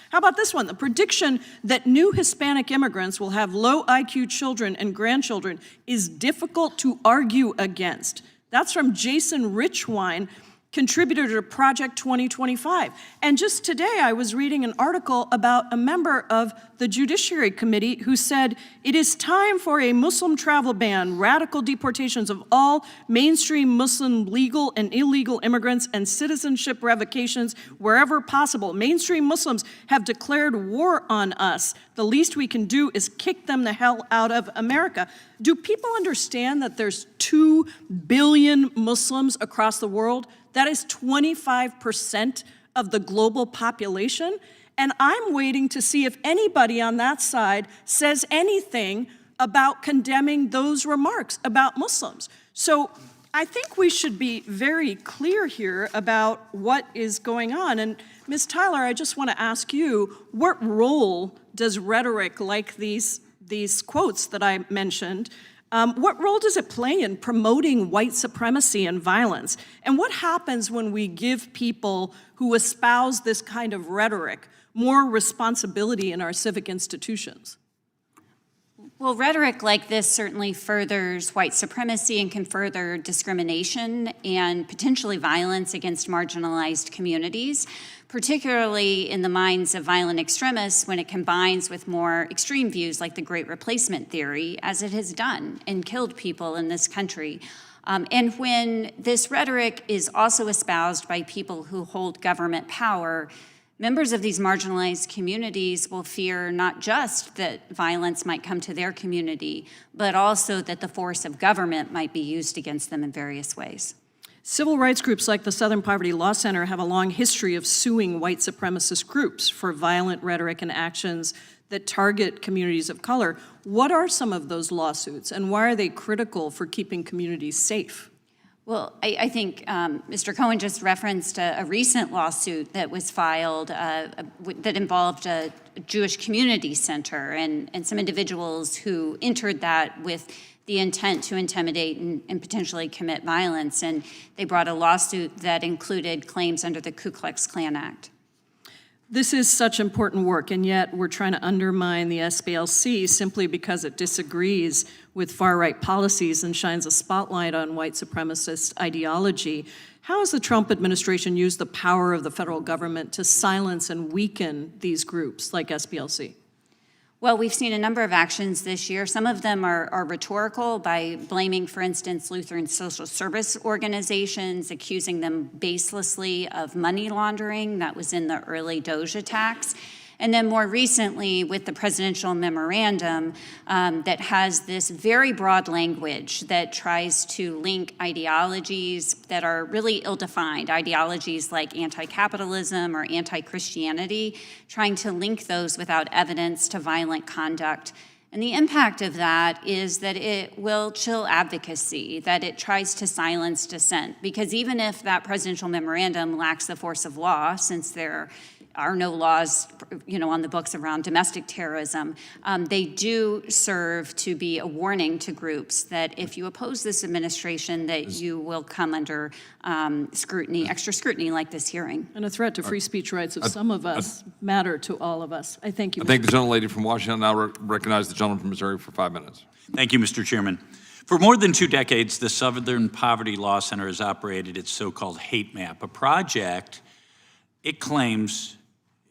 How about this one? The prediction that new Hispanic immigrants will have low IQ children and grandchildren is difficult to argue against. That's from Jason Richwine, contributor to Project 2025. And just today, I was reading an article about a member of the Judiciary Committee who said, "It is time for a Muslim travel ban, radical deportations of all mainstream Muslim legal and illegal immigrants, and citizenship revocations wherever possible. Mainstream Muslims have declared war on us. The least we can do is kick them the hell out of America." Do people understand that there's 2 billion Muslims across the world? That is 25% of the global population. And I'm waiting to see if anybody on that side says anything about condemning those remarks about Muslims. So I think we should be very clear here about what is going on. And Ms. Tyler, I just want to ask you, what role does rhetoric like these quotes that I mentioned, what role does it play in promoting white supremacy and violence? And what happens when we give people who espouse this kind of rhetoric more responsibility in our civic institutions? Well, rhetoric like this certainly furthers white supremacy and can further discrimination and potentially violence against marginalized communities, particularly in the minds of violent extremists when it combines with more extreme views like the Great Replacement theory, as it has done and killed people in this country. And when this rhetoric is also espoused by people who hold government power, members of these marginalized communities will fear not just that violence might come to their community, but also that the force of government might be used against them in various ways. Civil rights groups like the Southern Poverty Law Center have a long history of suing white supremacist groups for violent rhetoric and actions that target communities of color. What are some of those lawsuits, and why are they critical for keeping communities safe? Well, I think Mr. Cohen just referenced a recent lawsuit that was filed that involved a Jewish community center and some individuals who entered that with the intent to intimidate and potentially commit violence. And they brought a lawsuit that included claims under the Ku Klux Klan Act. This is such important work, and yet we're trying to undermine the SPLC simply because it disagrees with far-right policies and shines a spotlight on white supremacist ideology. How has the Trump administration used the power of the federal government to silence and weaken these groups like SPLC? Well, we've seen a number of actions this year. Some of them are rhetorical by blaming, for instance, Lutheran social service organizations, accusing them baselessly of money laundering. That was in the early Doge attacks. And then more recently with the presidential memorandum that has this very broad language that tries to link ideologies that are really ill-defined, ideologies like anti-capitalism or anti-Christianity, trying to link those without evidence to violent conduct. And the impact of that is that it will chill advocacy, that it tries to silence dissent. Because even if that presidential memorandum lacks the force of law, since there are no laws, on the books around domestic terrorism, they do serve to be a warning to groups that if you oppose this administration, that you will come under scrutiny, extra scrutiny like this hearing. And a threat to free speech rights of some of us matter to all of us. I thank you. I thank the gentlelady from Washington. Now recognize the gentleman from Missouri for 5 minutes. Thank you, Mr. Chairman. For more than 2 decades, the Southern Poverty Law Center has operated its so-called hate map, a project it claims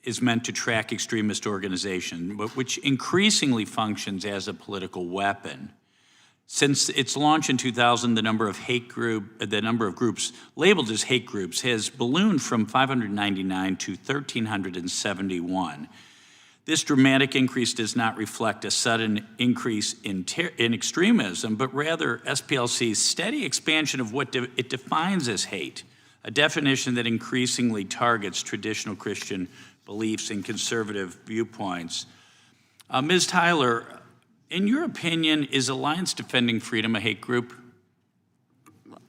is meant to track extremist organization, but which increasingly functions as a political weapon. Since its launch in 2000, the number of groups labeled as hate groups has ballooned from 599 to 1,371. This dramatic increase does not reflect a sudden increase in extremism, but rather SPLC's steady expansion of what it defines as hate, a definition that increasingly targets traditional Christian beliefs and conservative viewpoints. Ms. Tyler, in your opinion, is Alliance Defending Freedom a hate group?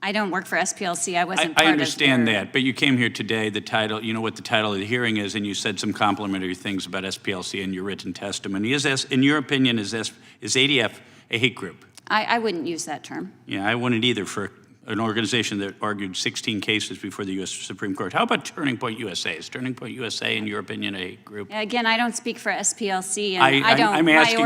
I don't work for SPLC. I wasn't part I of understand their- that, but you came here today, the title, you know what the title of the hearing is, and you said some complimentary things about SPLC in your written testimony. In your opinion, is ADF a hate group? I wouldn't use that term. Yeah, I wouldn't either for an organization that argued 16 cases before the U.S. Supreme Court. How about Turning Point USA? Is Turning Point USA, in your opinion, a hate group? Again, I don't speak for SPLC, and I'm asking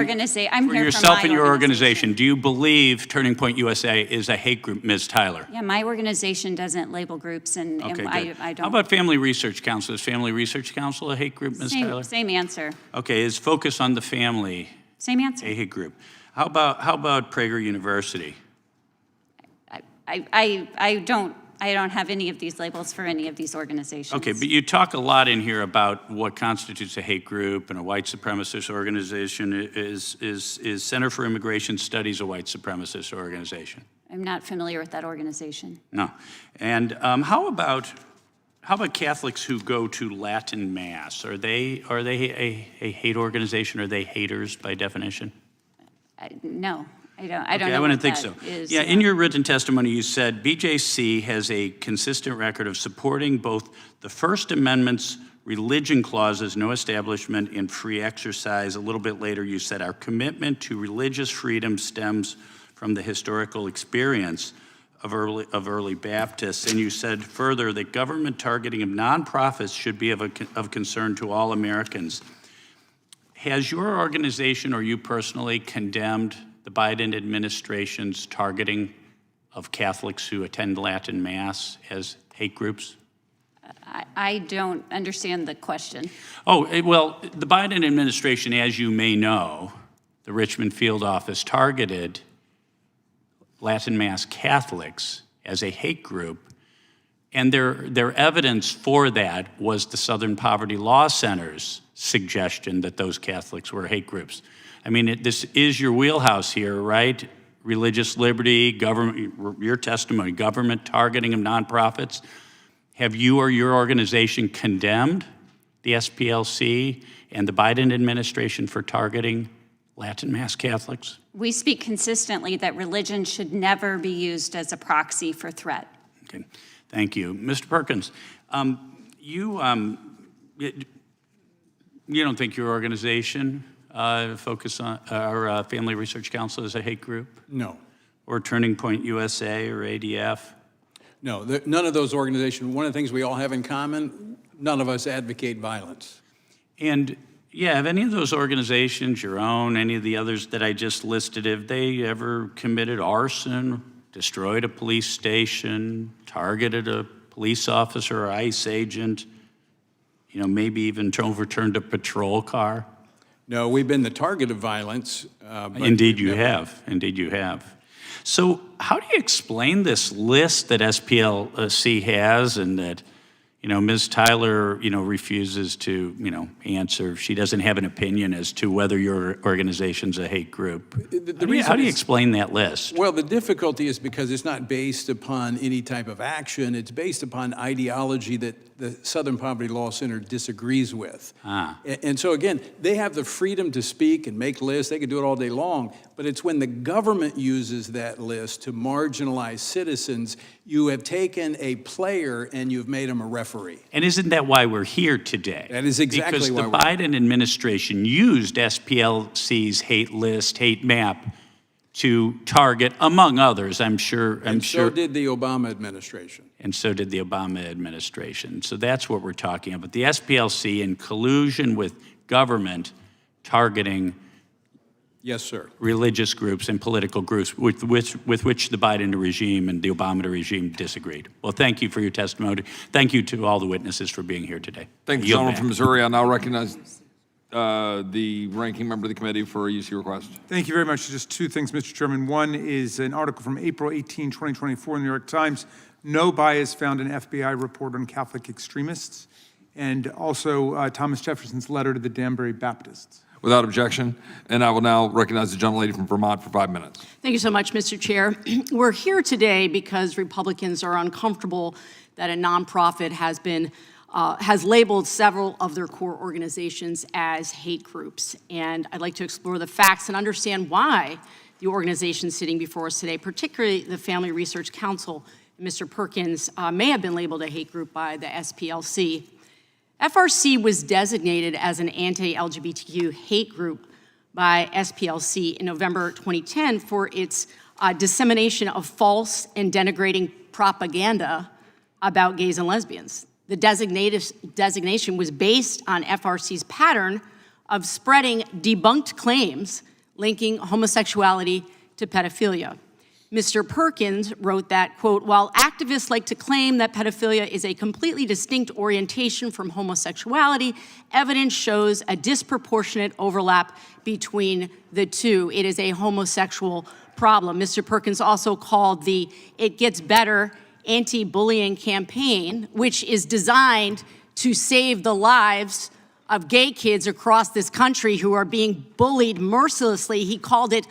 I'm for here yourself for and my your organization. Do you believe Turning Point USA is a hate group, Ms. Tyler? Yeah, my organization doesn't label groups, and Okay, I good. don't. How about Family Research Council? Is Family Research Council a hate group, Ms. Tyler? Same answer. Okay, is Focus on the Family Same answer. a hate group? How about Prager University? I don't have any of these labels for any of these organizations. Okay, but you talk a lot in here about what constitutes a hate group, and a white supremacist organization. Is Center for Immigration Studies a white supremacist organization? I'm not familiar with that organization. No. And how about Catholics who go to Latin Mass? Are they a hate organization? Are they haters by definition? No. I don't Okay, know. I wouldn't what think so. that is. Yeah, in your written testimony, you said BJC has a consistent record of supporting both the First Amendment's religion clauses, no establishment and free exercise. A little bit later, you said our commitment to religious freedom stems from the historical experience of early Baptists. And you said further that government targeting of nonprofits should be of concern to all Americans. Has your organization or you personally condemned the Biden administration's targeting of Catholics who attend Latin Mass as hate groups? I don't understand the question. Oh, well, the Biden administration, as you may know, the Richmond field office targeted Latin Mass Catholics as a hate group, and their evidence for that was the Southern Poverty Law Center's suggestion that those Catholics were hate groups. I mean, this is your wheelhouse here, right? Religious liberty, government, your testimony, government targeting of nonprofits. Have you or your organization condemned the SPLC and the Biden administration for targeting Latin Mass Catholics? We speak consistently that religion should never be used as a proxy for threat. Okay, thank you. Mr. Perkins, you don't think your organization Focus on our Family Research Council is a hate group? No. Or Turning Point USA or ADF? No, none of those organizations. One of the things we all have in common, none of us advocate violence. And yeah, have any of those organizations, your own, any of the others that I just listed, have they ever committed arson, destroyed a police station, targeted a police officer or ICE agent, maybe even overturned a patrol car? No, we've been the target of violence. But Indeed you never- have. Indeed you have. So how do you explain this list that SPLC has and that, Ms. Tyler, refuses to, answer? She doesn't have an opinion as to whether your organization's a hate group. How do you explain that list? Well, the difficulty is because it's not based upon any type of action. It's based upon ideology that the Southern Poverty Law Center disagrees with. And so again, they have the freedom to speak and make lists. They can do it all day long. But it's when the government uses that list to marginalize citizens, you have taken a player and you've made him a referee. And isn't that why we're here today? That is exactly why Because the Biden administration used SPLC's hate list, hate map, to target, among others, I'm sure. So did the Obama administration. And so did the Obama administration. So that's what we're talking about. The SPLC, in collusion with government, targeting Yes, sir. religious groups and political groups with which the Biden regime and the Obama regime disagreed. Well, thank you for your testimony. Thank you to all the witnesses for being here today. Thank you, Yield gentleman back. from Missouri. I now recognize the ranking member of the committee for a UC request. Thank you very much. Just two things, Mr. Chairman. One is an article from April 18, 2024 in the New York Times, "No Bias Found in FBI Report on Catholic Extremists," and also Thomas Jefferson's letter to the Danbury Baptists. Without objection, and I will now recognize the gentlelady from Vermont for 5 minutes. Thank you so much, Mr. Chair. We're here today because Republicans are uncomfortable that a nonprofit has labeled several of their core organizations as hate groups. And I'd like to explore the facts and understand why the organizations sitting before us today, particularly the Family Research Council, Mr. Perkins, may have been labeled a hate group by the SPLC. FRC was designated as an anti-LGBTQ hate group by SPLC in November 2010 for its dissemination of false and denigrating propaganda about gays and lesbians. The designation was based on FRC's pattern of spreading debunked claims linking homosexuality to pedophilia. Mr. Perkins wrote that, quote, "While activists like to claim that pedophilia is a completely distinct orientation from homosexuality, evidence shows a disproportionate overlap between the two. It is a homosexual problem." Mr. Perkins also called the It Gets Better anti-bullying campaign, which is designed to save the lives of gay kids across this country who are being bullied mercilessly. He called it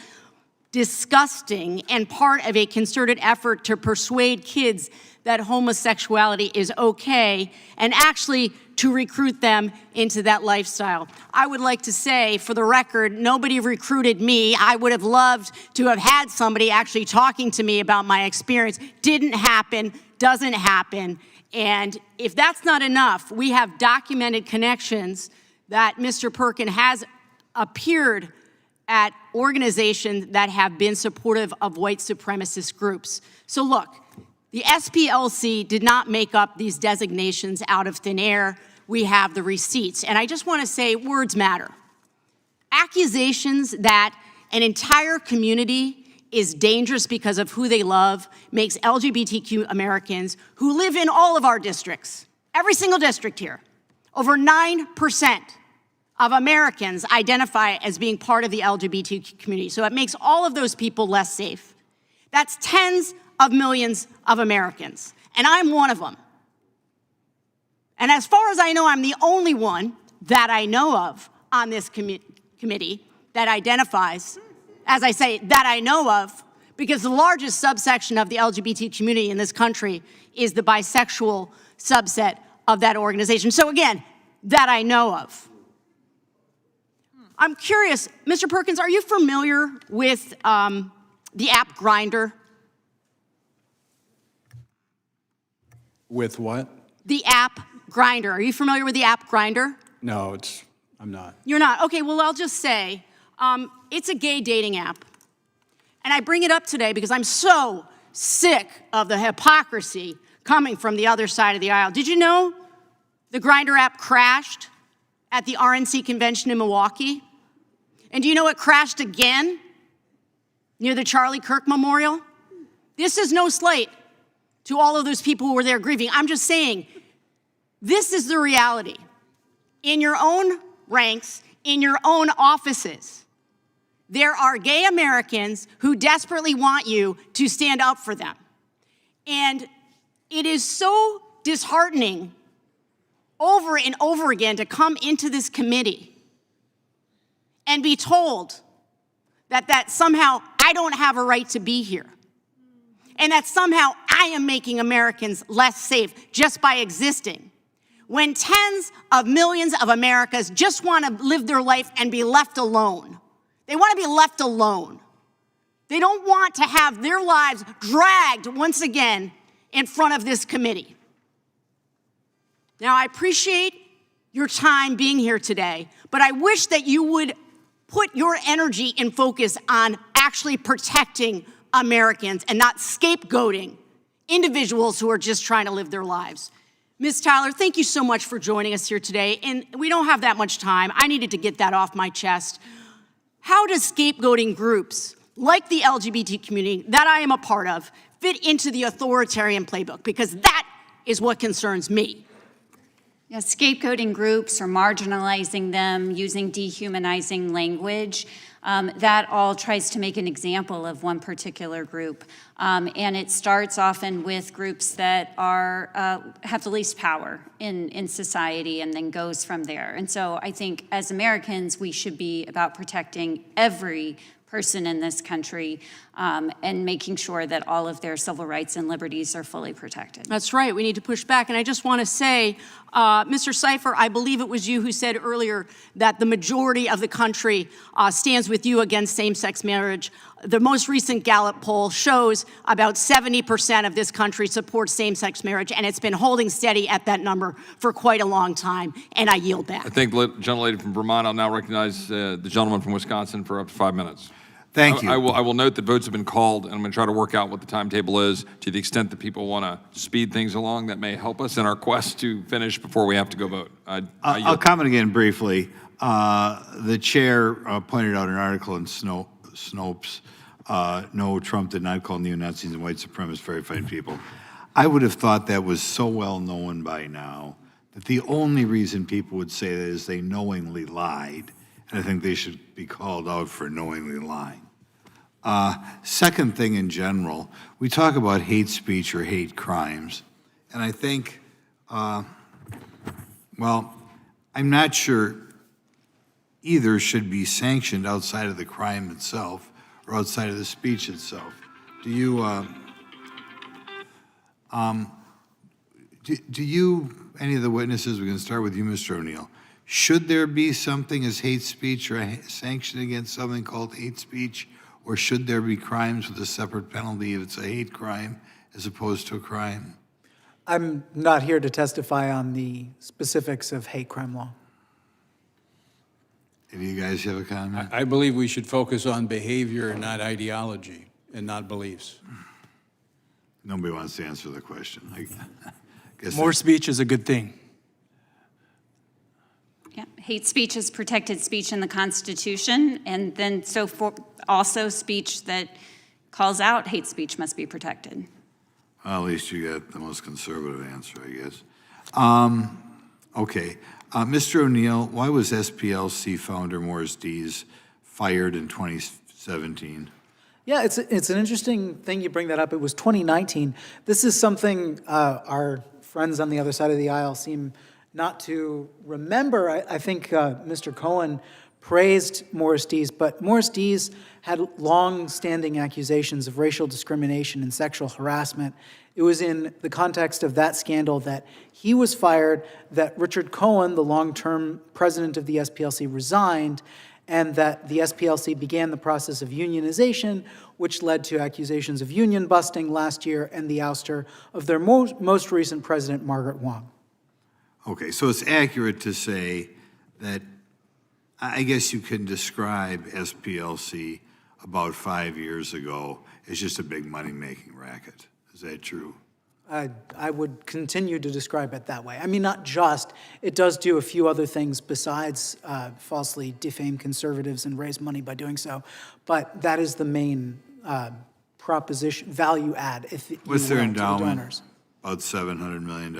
disgusting and part of a concerted effort to persuade kids that homosexuality is okay and actually to recruit them into that lifestyle. I would like to say, for the record, nobody recruited me. I would have loved to have had somebody actually talking to me about my experience. Didn't happen, doesn't happen. And if that's not enough, we have documented connections that Mr. Perkins has appeared at organizations that have been supportive of white supremacist groups. So look, the SPLC did not make up these designations out of thin air. We have the receipts. And I just want to say words matter. Accusations that an entire community is dangerous because of who they love makes LGBTQ Americans who live in all of our districts, every single district here, over 9% of Americans identify as being part of the LGBTQ community. So it makes all of those people less safe. That's tens of millions of Americans, and I'm one of them. And as far as I know, I'm the only one that I know of on this committee that identifies, as I say, that I know of, because the largest subsection of the LGBT community in this country is the bisexual subset of that organization. So again, that I know of. I'm curious, Mr. Perkins, are you familiar with the app Grindr? With what? The app Grindr. Are you familiar with the app Grindr? No, I'm not. You're not? Okay, well, I'll just say, it's a gay dating app. And I bring it up today because I'm so sick of the hypocrisy coming from the other side of the aisle. Did you know the Grindr app crashed at the RNC convention in Milwaukee? And do you know it crashed again near the Charlie Kirk Memorial? This is no slight to all of those people who were there grieving. I'm just saying, this is the reality. In your own ranks, in your own offices. There are gay Americans who desperately want you to stand up for them. And it is so disheartening over and over again to come into this committee and be told that somehow I don't have a right to be here, and that somehow I am making Americans less safe just by existing, when tens of millions of Americans just want to live their life and be left alone. They want to be left alone. They don't want to have their lives dragged once again in front of this committee. Now, I appreciate your time being here today, but I wish that you would put your energy and focus on actually protecting Americans and not scapegoating individuals who are just trying to live their lives. Ms. Tyler, thank you so much for joining us here today. And we don't have that much time. I needed to get that off my chest. How does scapegoating groups like the LGBT community that I am a part of fit into the authoritarian playbook? Because that is what concerns me. Yeah, scapegoating groups or marginalizing them, using dehumanizing language, that all tries to make an example of one particular group. And it starts often with groups that have the least power in society and then goes from there. And so I think as Americans, we should be about protecting every person in this country and making sure that all of their civil rights and liberties are fully protected. That's right. We need to push back. And I just want to say, Mr. Cipher, I believe it was you who said earlier that the majority of the country stands with you against same-sex marriage. The most recent Gallup poll shows about 70% of this country supports same-sex marriage, and it's been holding steady at that number for quite a long time, and I yield back. I thank the gentlelady from Vermont. I'll now recognize the gentleman from Wisconsin for up to 5 minutes. Thank you. I will note that votes have been called, and I'm going to try to work out what the timetable is to the extent that people want to speed things along. That may help us in our quest to finish before we have to go vote. I'll comment again briefly. The chair pointed out an article in Snopes. No, Trump did not call neo-Nazis and white supremacists very fine people. I would have thought that was so well known by now that the only reason people would say that is they knowingly lied. And I think they should be called out for knowingly lying. Second thing in general, we talk about hate speech or hate crimes. And I think, well, I'm not sure either should be sanctioned outside of the crime itself or outside of the speech itself. Do you, any of the witnesses, we can start with you, Mr. O'Neill, should there be something as hate speech or a sanction against something called hate speech, or should there be crimes with a separate penalty if it's a hate crime as opposed to a crime? I'm not here to testify on the specifics of hate crime law. If you guys have a comment? I believe we should focus on behavior and not ideology and not beliefs. Nobody wants to answer the question. I guess More speech is a good thing. Yeah, hate speech is protected speech in the Constitution, and then also speech that calls out hate speech must be protected. Well, at least you got the most conservative answer, I guess. Okay. Mr. O'Neill, why was SPLC founder Morris Dees fired in 2017? Yeah, it's an interesting thing you bring that up. It was 2019. This is something our friends on the other side of the aisle seem not to remember. I think Mr. Cohen praised Morris Dees, but Morris Dees had long-standing accusations of racial discrimination and sexual harassment. It was in the context of that scandal that he was fired, that Richard Cohen, the long-term president of the SPLC, resigned, and that the SPLC began the process of unionization, which led to accusations of union busting last year and the ouster of their most recent president, Margaret Wong. Okay, so it's accurate to say that I guess you can describe SPLC about 5 years ago as just a big money-making racket. Is that true? I would continue to describe it that way. I mean, not just. It does do a few other things besides falsely defame conservatives and raise money by doing so. But that is the main proposition, value add, if you will, What's their to the endowment? donors. About $700 million,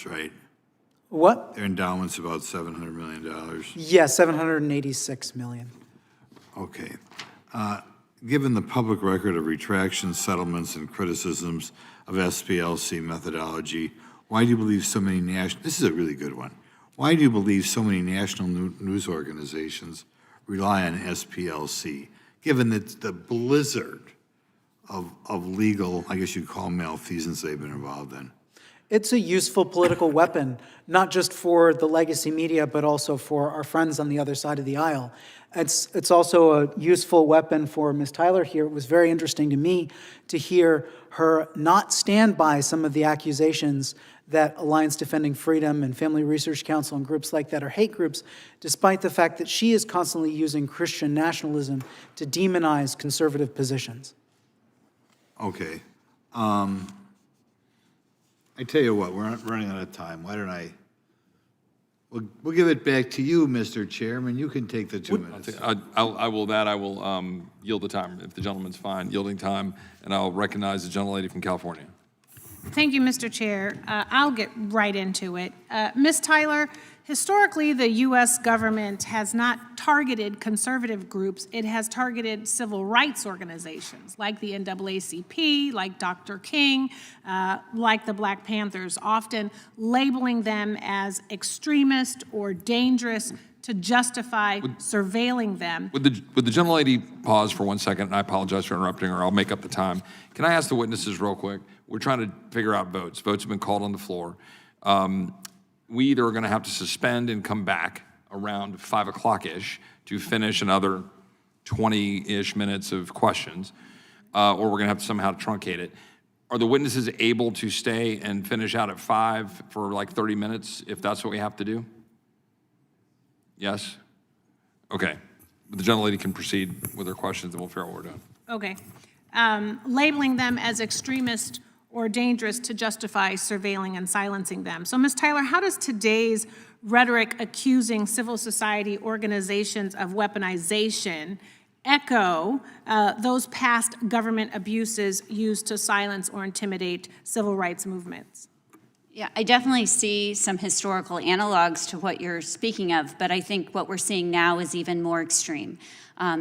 right? What? Their endowment's about $700 million. Yeah, 786 million. Okay. Given the public record of retractions, settlements, and criticisms of SPLC methodology, why do you believe so many this is a really good one. Why do you believe so many national news organizations rely on SPLC, given that the blizzard of legal, I guess you'd call malfeasance they've been involved in? It's a useful political weapon, not just for the legacy media, but also for our friends on the other side of the aisle. It's also a useful weapon for Ms. Tyler here. It was very interesting to me to hear her not stand by some of the accusations that Alliance Defending Freedom and Family Research Council and groups like that are hate groups, despite the fact that she is constantly using Christian nationalism to demonize conservative positions. Okay. I tell you what, we're running out of time. Why don't we'll give it back to you, Mr. Chairman. You can take the 2 minutes. I will yield the time, if the gentleman's fine, yielding time, and I'll recognize the gentlelady from California. Thank you, Mr. Chair. I'll get right into it. Ms. Tyler, historically, the U.S. government has not targeted conservative groups. It has targeted civil rights organizations like the NAACP, like Dr. King, like the Black Panthers, often labeling them as extremist or dangerous to justify surveilling them. Would the gentlelady pause for 1 second? And I apologize for interrupting her. I'll make up the time. Can I ask the witnesses real quick? We're trying to figure out votes. Votes have been called on the floor. We either are going to have to suspend and come back around 5 o'clock-ish to finish another 20-ish minutes of questions, or we're going to have to somehow truncate it. Are the witnesses able to stay and finish out at 5 for like 30 minutes, if that's what we have to do? Yes? Okay. The gentlelady can proceed with her questions, and we'll figure out what we're doing. Okay. Labeling them as extremist or dangerous to justify surveilling and silencing them. So, Ms. Tyler, how does today's rhetoric accusing civil society organizations of weaponization echo those past government abuses used to silence or intimidate civil rights movements? Yeah, I definitely see some historical analogs to what you're speaking of, but I think what we're seeing now is even more extreme.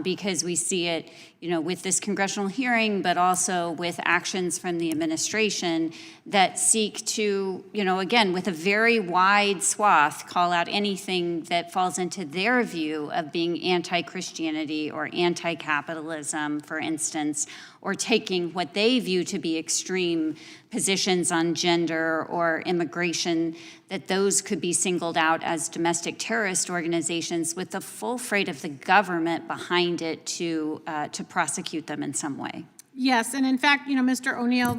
Because we see it, with this congressional hearing, but also with actions from the administration that seek to, again, with a very wide swath, call out anything that falls into their view of being anti-Christianity or anti-capitalism, for instance, or taking what they view to be extreme positions on gender or immigration, that those could be singled out as domestic terrorist organizations with the full freight of the government behind it to prosecute them in some way. Yes, and in fact, Mr. O'Neill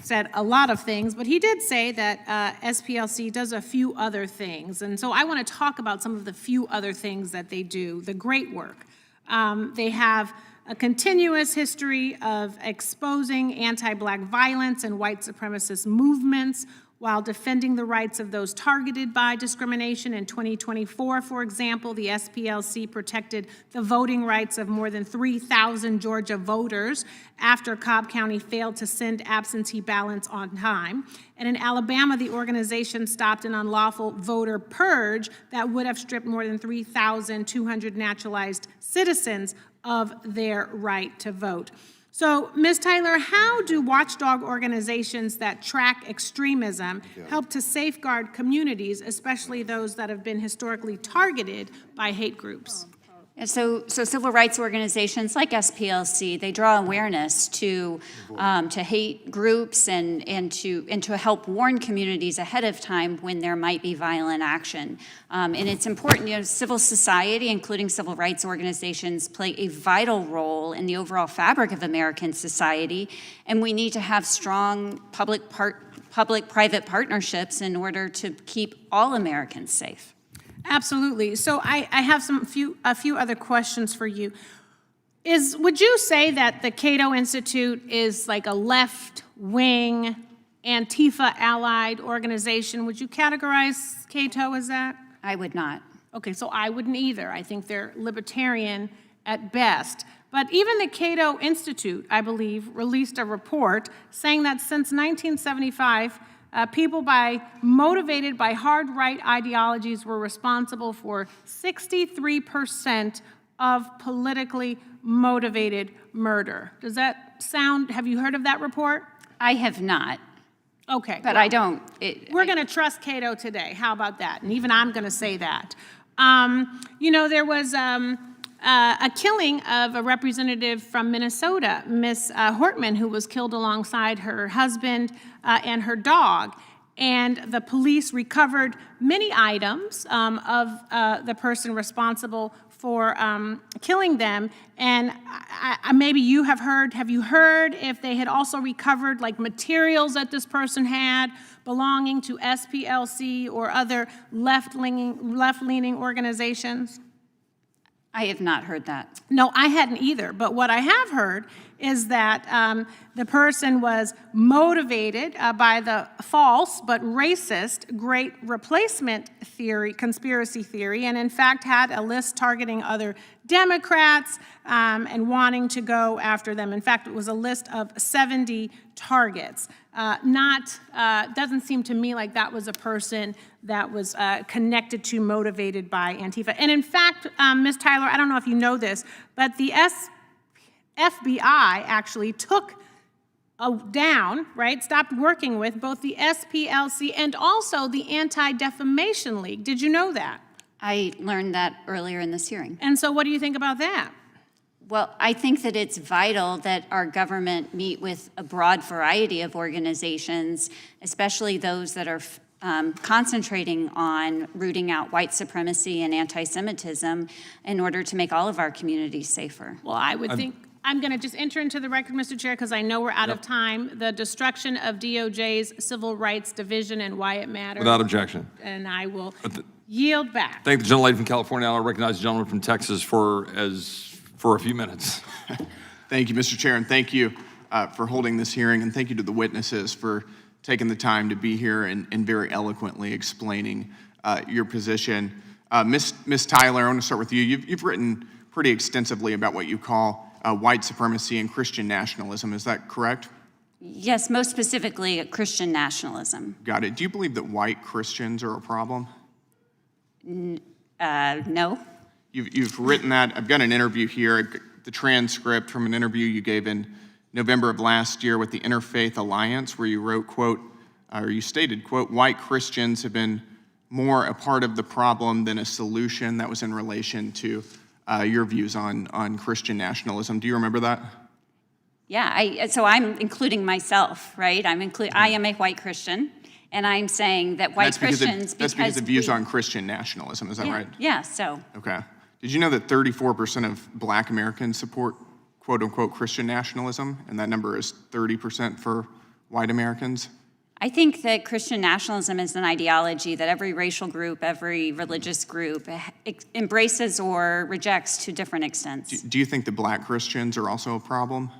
said a lot of things, but he did say that SPLC does a few other things. And so I want to talk about some of the few other things that they do, the great work. They have a continuous history of exposing anti-Black violence and white supremacist movements while defending the rights of those targeted by discrimination. In 2024, for example, the SPLC protected the voting rights of more than 3,000 Georgia voters after Cobb County failed to send absentee ballots on time. And in Alabama, the organization stopped an unlawful voter purge that would have stripped more than 3,200 naturalized citizens of their right to vote. So, Ms. Tyler, how do watchdog organizations that track extremism help to safeguard communities, especially those that have been historically targeted by hate groups? And so civil rights organizations like SPLC, they draw awareness to hate groups and to help warn communities ahead of time when there might be violent action. And it's important, civil society, including civil rights organizations, play a vital role in the overall fabric of American society, and we need to have strong public-private partnerships in order to keep all Americans safe. Absolutely. So I have a few other questions for you. Would you say that the Cato Institute is like a left-wing, Antifa-allied organization? Would you categorize Cato as that? I would not. Okay, so I wouldn't either. I think they're libertarian at best. But even the Cato Institute, I believe, released a report saying that since 1975, People motivated by hard right ideologies were responsible for 63% of politically motivated murder. Does that sound, have you heard of that report? I have not. Okay. But I don't. We're going to trust Cato today. How about that? And even I'm going to say that. There was a killing of a representative from Minnesota, Miss Hortman, who was killed alongside her husband and her dog. And the police recovered many items of the person responsible for killing them. And maybe you have you heard if they had also recovered like materials that this person had belonging to SPLC or other left-leaning organizations? I have not heard that. No, I hadn't either. But what I have heard is that the person was motivated by the false but racist Great Replacement theory, conspiracy theory, and in fact had a list targeting other Democrats and wanting to go after them. In fact, it was a list of 70 targets. Doesn't seem to me like that was a person that was connected to, motivated by Antifa. And in fact, Ms. Tyler, I don't know if you know this, but the FBI actually took down, right, stopped working with both the SPLC and also the Anti-Defamation League. Did you know that? I learned that earlier in this hearing. And so what do you think about that? Well, I think that it's vital that our government meet with a broad variety of organizations, especially those that are concentrating on rooting out white supremacy and anti-Semitism in order to make all of our communities safer. Well, I would think, I'm going to just enter into the record, Mr. Chair, because I know we're out of time, the destruction of DOJ's Civil Rights Division and why it matters. Without objection. And I will yield back. Thank the gentlelady from California. I'll recognize the gentleman from Texas for a few minutes. Thank you, Mr. Chair, and thank you for holding this hearing, and thank you to the witnesses for taking the time to be here and very eloquently explaining your position. Ms. Tyler, I want to start with you. You've written pretty extensively about what you call white supremacy and Christian nationalism. Is that correct? Yes, most specifically Christian nationalism. Got it. Do you believe that white Christians are a problem? No. You've written that. I've got an interview here, the transcript from an interview you gave in November of last year with the Interfaith Alliance, where you wrote, quote, or you stated, quote, white Christians have been more a part of the problem than a solution. That was in relation to your views on Christian nationalism. Do you remember that? Yeah, so I'm including myself, right? I am a white Christian, and I'm saying that white Christians... That's because of views on Christian nationalism, is that right? Yeah, so... Okay. Did you know that 34% of black Americans support quote-unquote Christian nationalism, and that number is 30% for white Americans? I think that Christian nationalism is an ideology that every racial group, every religious group embraces or rejects to different extents. Do you think that black Christians are also a problem?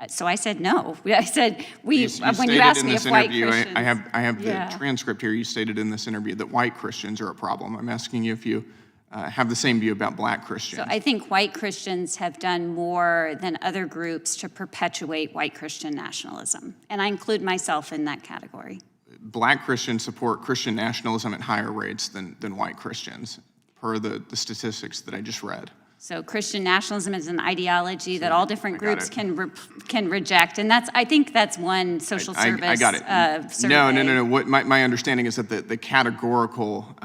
So I said no. I said when you stated asked in me this if white interview, Christians... I have the transcript here. You stated in this interview that white Christians are a problem. I'm asking you if you have the same view about black Christians. So I think white Christians have done more than other groups to perpetuate white Christian nationalism, and I include myself in that category. Black Christians support Christian nationalism at higher rates than white Christians, per the statistics that I just read. So Christian nationalism is an ideology that all different groups can reject, and I think that's one social service. I got it. Survey. No. What my understanding is that the categorical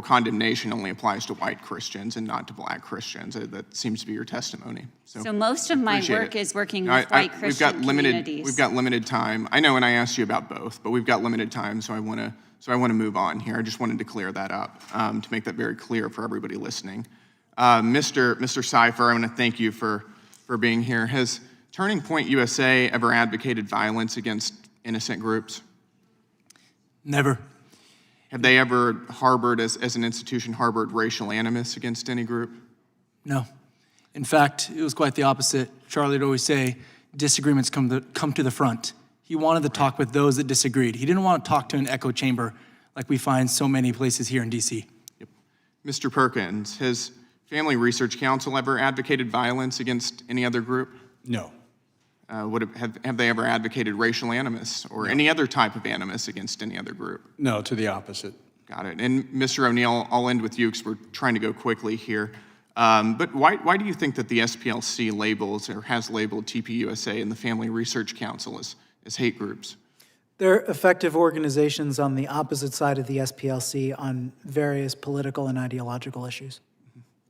condemnation only applies to white Christians and not to black Christians. That seems to be your testimony. So most of my work is working with white Christian communities. We've got limited time. I know, and I asked you about both, but we've got limited time, so I want to move on here. I just wanted to clear that up to make that very clear for everybody listening. Mr. Cipher, I want to thank you for being here. Has Turning Point USA ever advocated violence against innocent groups? Never. Have they ever harbored, as an institution, harbored racial animus against any group? No. In fact, it was quite the opposite. Charlie would always say, disagreements come to the front. He wanted to talk with those that disagreed. He didn't want to talk to an echo chamber like we find so many places here in D.C. Yep. Mr. Perkins, has Family Research Council ever advocated violence against any other group? No. Have they ever advocated racial animus or any other type of animus against any other group? No, to the opposite. Got it. And Mr. O'Neill, I'll end with you because we're trying to go quickly here. But why do you think that the SPLC labels or has labeled TPUSA and the Family Research Council as hate groups? They're effective organizations on the opposite side of the SPLC on various political and ideological issues.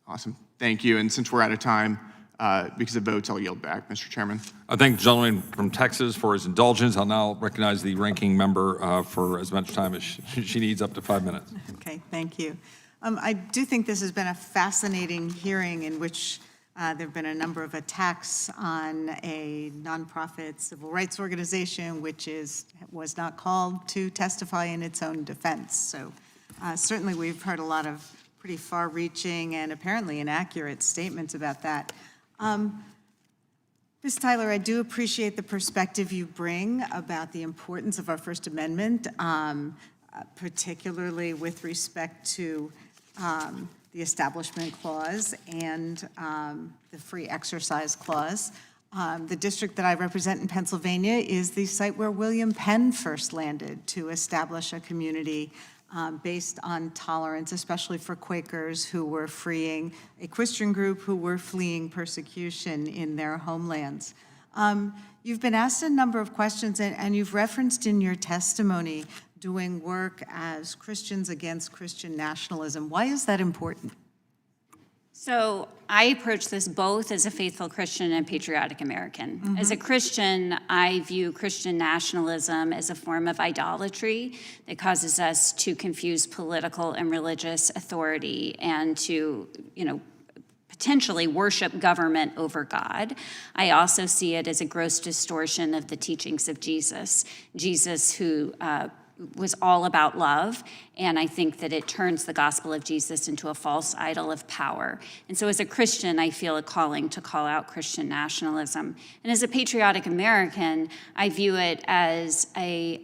Awesome. Thank you. And since we're out of time, because of votes, I'll yield back, Mr. Chairman. I thank the gentleman from Texas for his indulgence. I'll now recognize the ranking member for as much time as she needs, up to 5 minutes. Okay, thank you. I do think this has been a fascinating hearing in which there have been a number of attacks on a nonprofit civil rights organization which was not called to testify in its own defense. So certainly we've heard a lot of pretty far-reaching and apparently inaccurate statements about that. Ms. Tyler, I do appreciate the perspective you bring about the importance of our First Amendment, particularly with respect to the Establishment Clause and the Free Exercise Clause. The district that I represent in Pennsylvania is the site where William Penn first landed to establish a community based on tolerance, especially for Quakers who were freeing a Christian group who were fleeing persecution in their homelands. You've been asked a number of questions, and you've referenced in your testimony doing work as Christians against Christian nationalism. Why is that important? So I approach this both as a faithful Christian and patriotic American. Mm-hmm. As a Christian, I view Christian nationalism as a form of idolatry that causes us to confuse political and religious authority and to, potentially worship government over God. I also see it as a gross distortion of the teachings of Jesus. Jesus who was all about love, and I think that it turns the gospel of Jesus into a false idol of power. And so as a Christian, I feel a calling to call out Christian nationalism. And as a patriotic American, I view it as a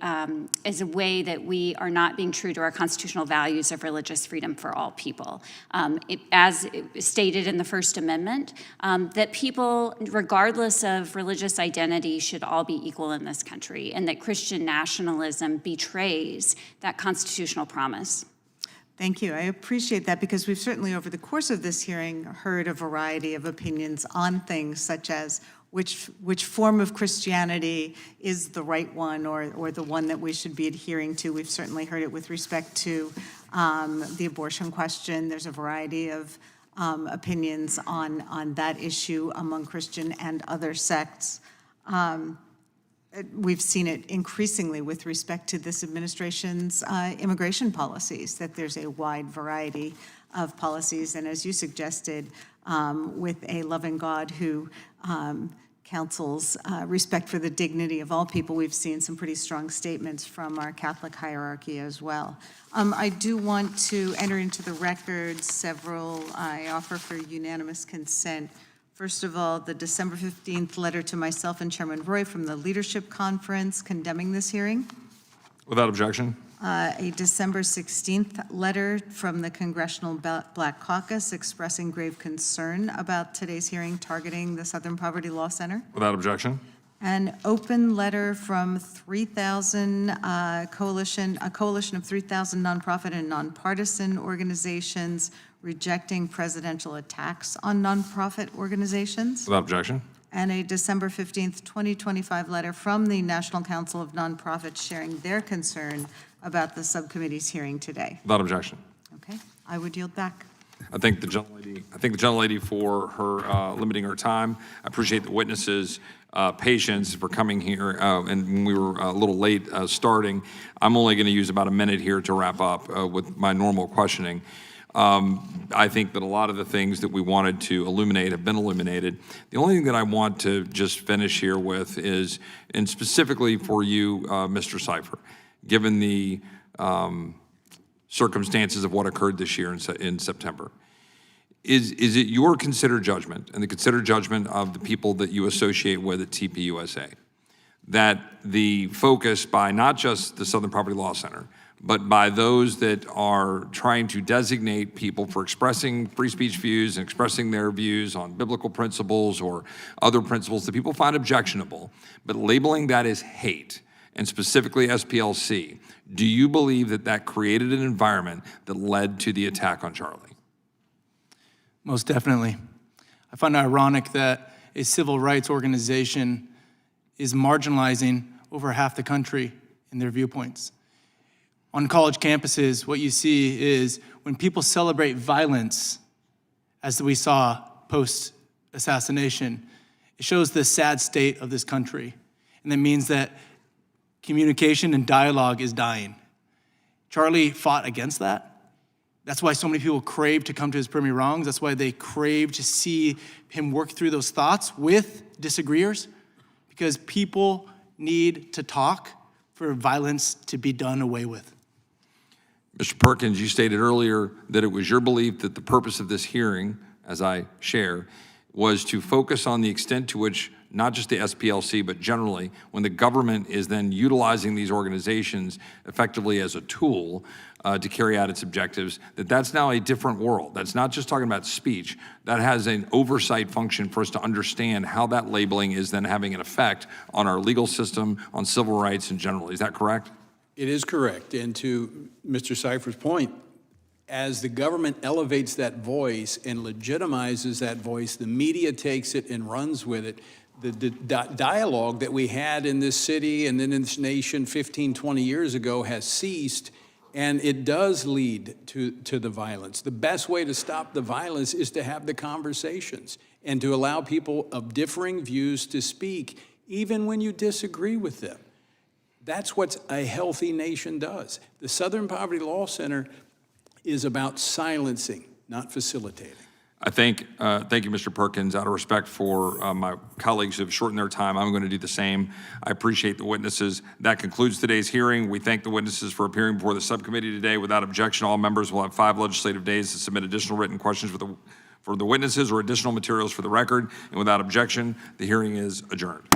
way that we are not being true to our constitutional values of religious freedom for all people. As stated in the First Amendment, that people, regardless of religious identity, should all be equal in this country, and that Christian nationalism betrays that constitutional promise. Thank you. I appreciate that because we've certainly over the course of this hearing heard a variety of opinions on things such as which form of Christianity is the right one or the one that we should be adhering to. We've certainly heard it with respect to the abortion question. There's a variety of opinions on that issue among Christian and other sects. We've seen it increasingly with respect to this administration's immigration policies, that there's a wide variety of policies. And as you suggested, with a loving God who counsels respect for the dignity of all people, we've seen some pretty strong statements from our Catholic hierarchy as well. I do want to enter into the record several I offer for unanimous consent. First of all, the December 15th letter to myself and Chairman Roy from the Leadership Conference condemning this hearing. Without objection. A December 16th letter from the Congressional Black Caucus expressing grave concern about today's hearing targeting the Southern Poverty Law Center. Without objection. An open letter from 3,000 a coalition of 3,000 nonprofit and nonpartisan organizations rejecting presidential attacks on nonprofit organizations. Without objection. And a December 15th, 2025 letter from the National Council of Nonprofits sharing their concern about the subcommittee's hearing today. Without objection. Okay, I would yield back. I thank the gentlelady for her limiting her time. I appreciate the witnesses' patience for coming here. And we were a little late starting. I'm only going to use about a minute here to wrap up with my normal questioning. I think that a lot of the things that we wanted to illuminate have been illuminated. The only thing that I want to just finish here with is, and specifically for you, Mr. Cipher, given the circumstances of what occurred this year in September, is it your considered judgment and the considered judgment of the people that you associate with at TPUSA that the focus by not just the Southern Poverty Law Center, but by those that are trying to designate people for expressing free speech views and expressing their views on biblical principles or other principles that people find objectionable, but labeling that as hate, and specifically SPLC. Do you believe that that created an environment that led to the attack on Charlie? Most definitely. I find it ironic that a civil rights organization is marginalizing over half the country in their viewpoints. On college campuses, what you see is when people celebrate violence, as we saw post-assassination, it shows the sad state of this country. And that means that communication and dialogue is dying. Charlie fought against that. That's why so many people crave to come to his Premier Wrongs. That's why they crave to see him work through those thoughts with disagreeers, because people need to talk for violence to be done away with. Mr. Perkins, you stated earlier that it was your belief that the purpose of this hearing, as I share, was to focus on the extent to which not just the SPLC, but generally, when the government is then utilizing these organizations effectively as a tool to carry out its objectives, that's now a different world. That's not just talking about speech. That has an oversight function for us to understand how that labeling is then having an effect on our legal system, on civil rights in general. Is that correct? It is correct. And to Mr. Cipher's point, as the government elevates that voice and legitimizes that voice, the media takes it and runs with it. The dialogue that we had in this city and then in this nation 15, 20 years ago has ceased, and it does lead to the violence. The best way to stop the violence is to have the conversations and to allow people of differing views to speak, even when you disagree with them. That's what a healthy nation does. The Southern Poverty Law Center is about silencing, not facilitating. Thank you, Mr. Perkins. Out of respect for my colleagues who have shortened their time, I'm going to do the same. I appreciate the witnesses. That concludes today's hearing. We thank the witnesses for appearing before the subcommittee today. Without objection, all members will have 5 legislative days to submit additional written questions for the witnesses or additional materials for the record. And without objection, the hearing is adjourned.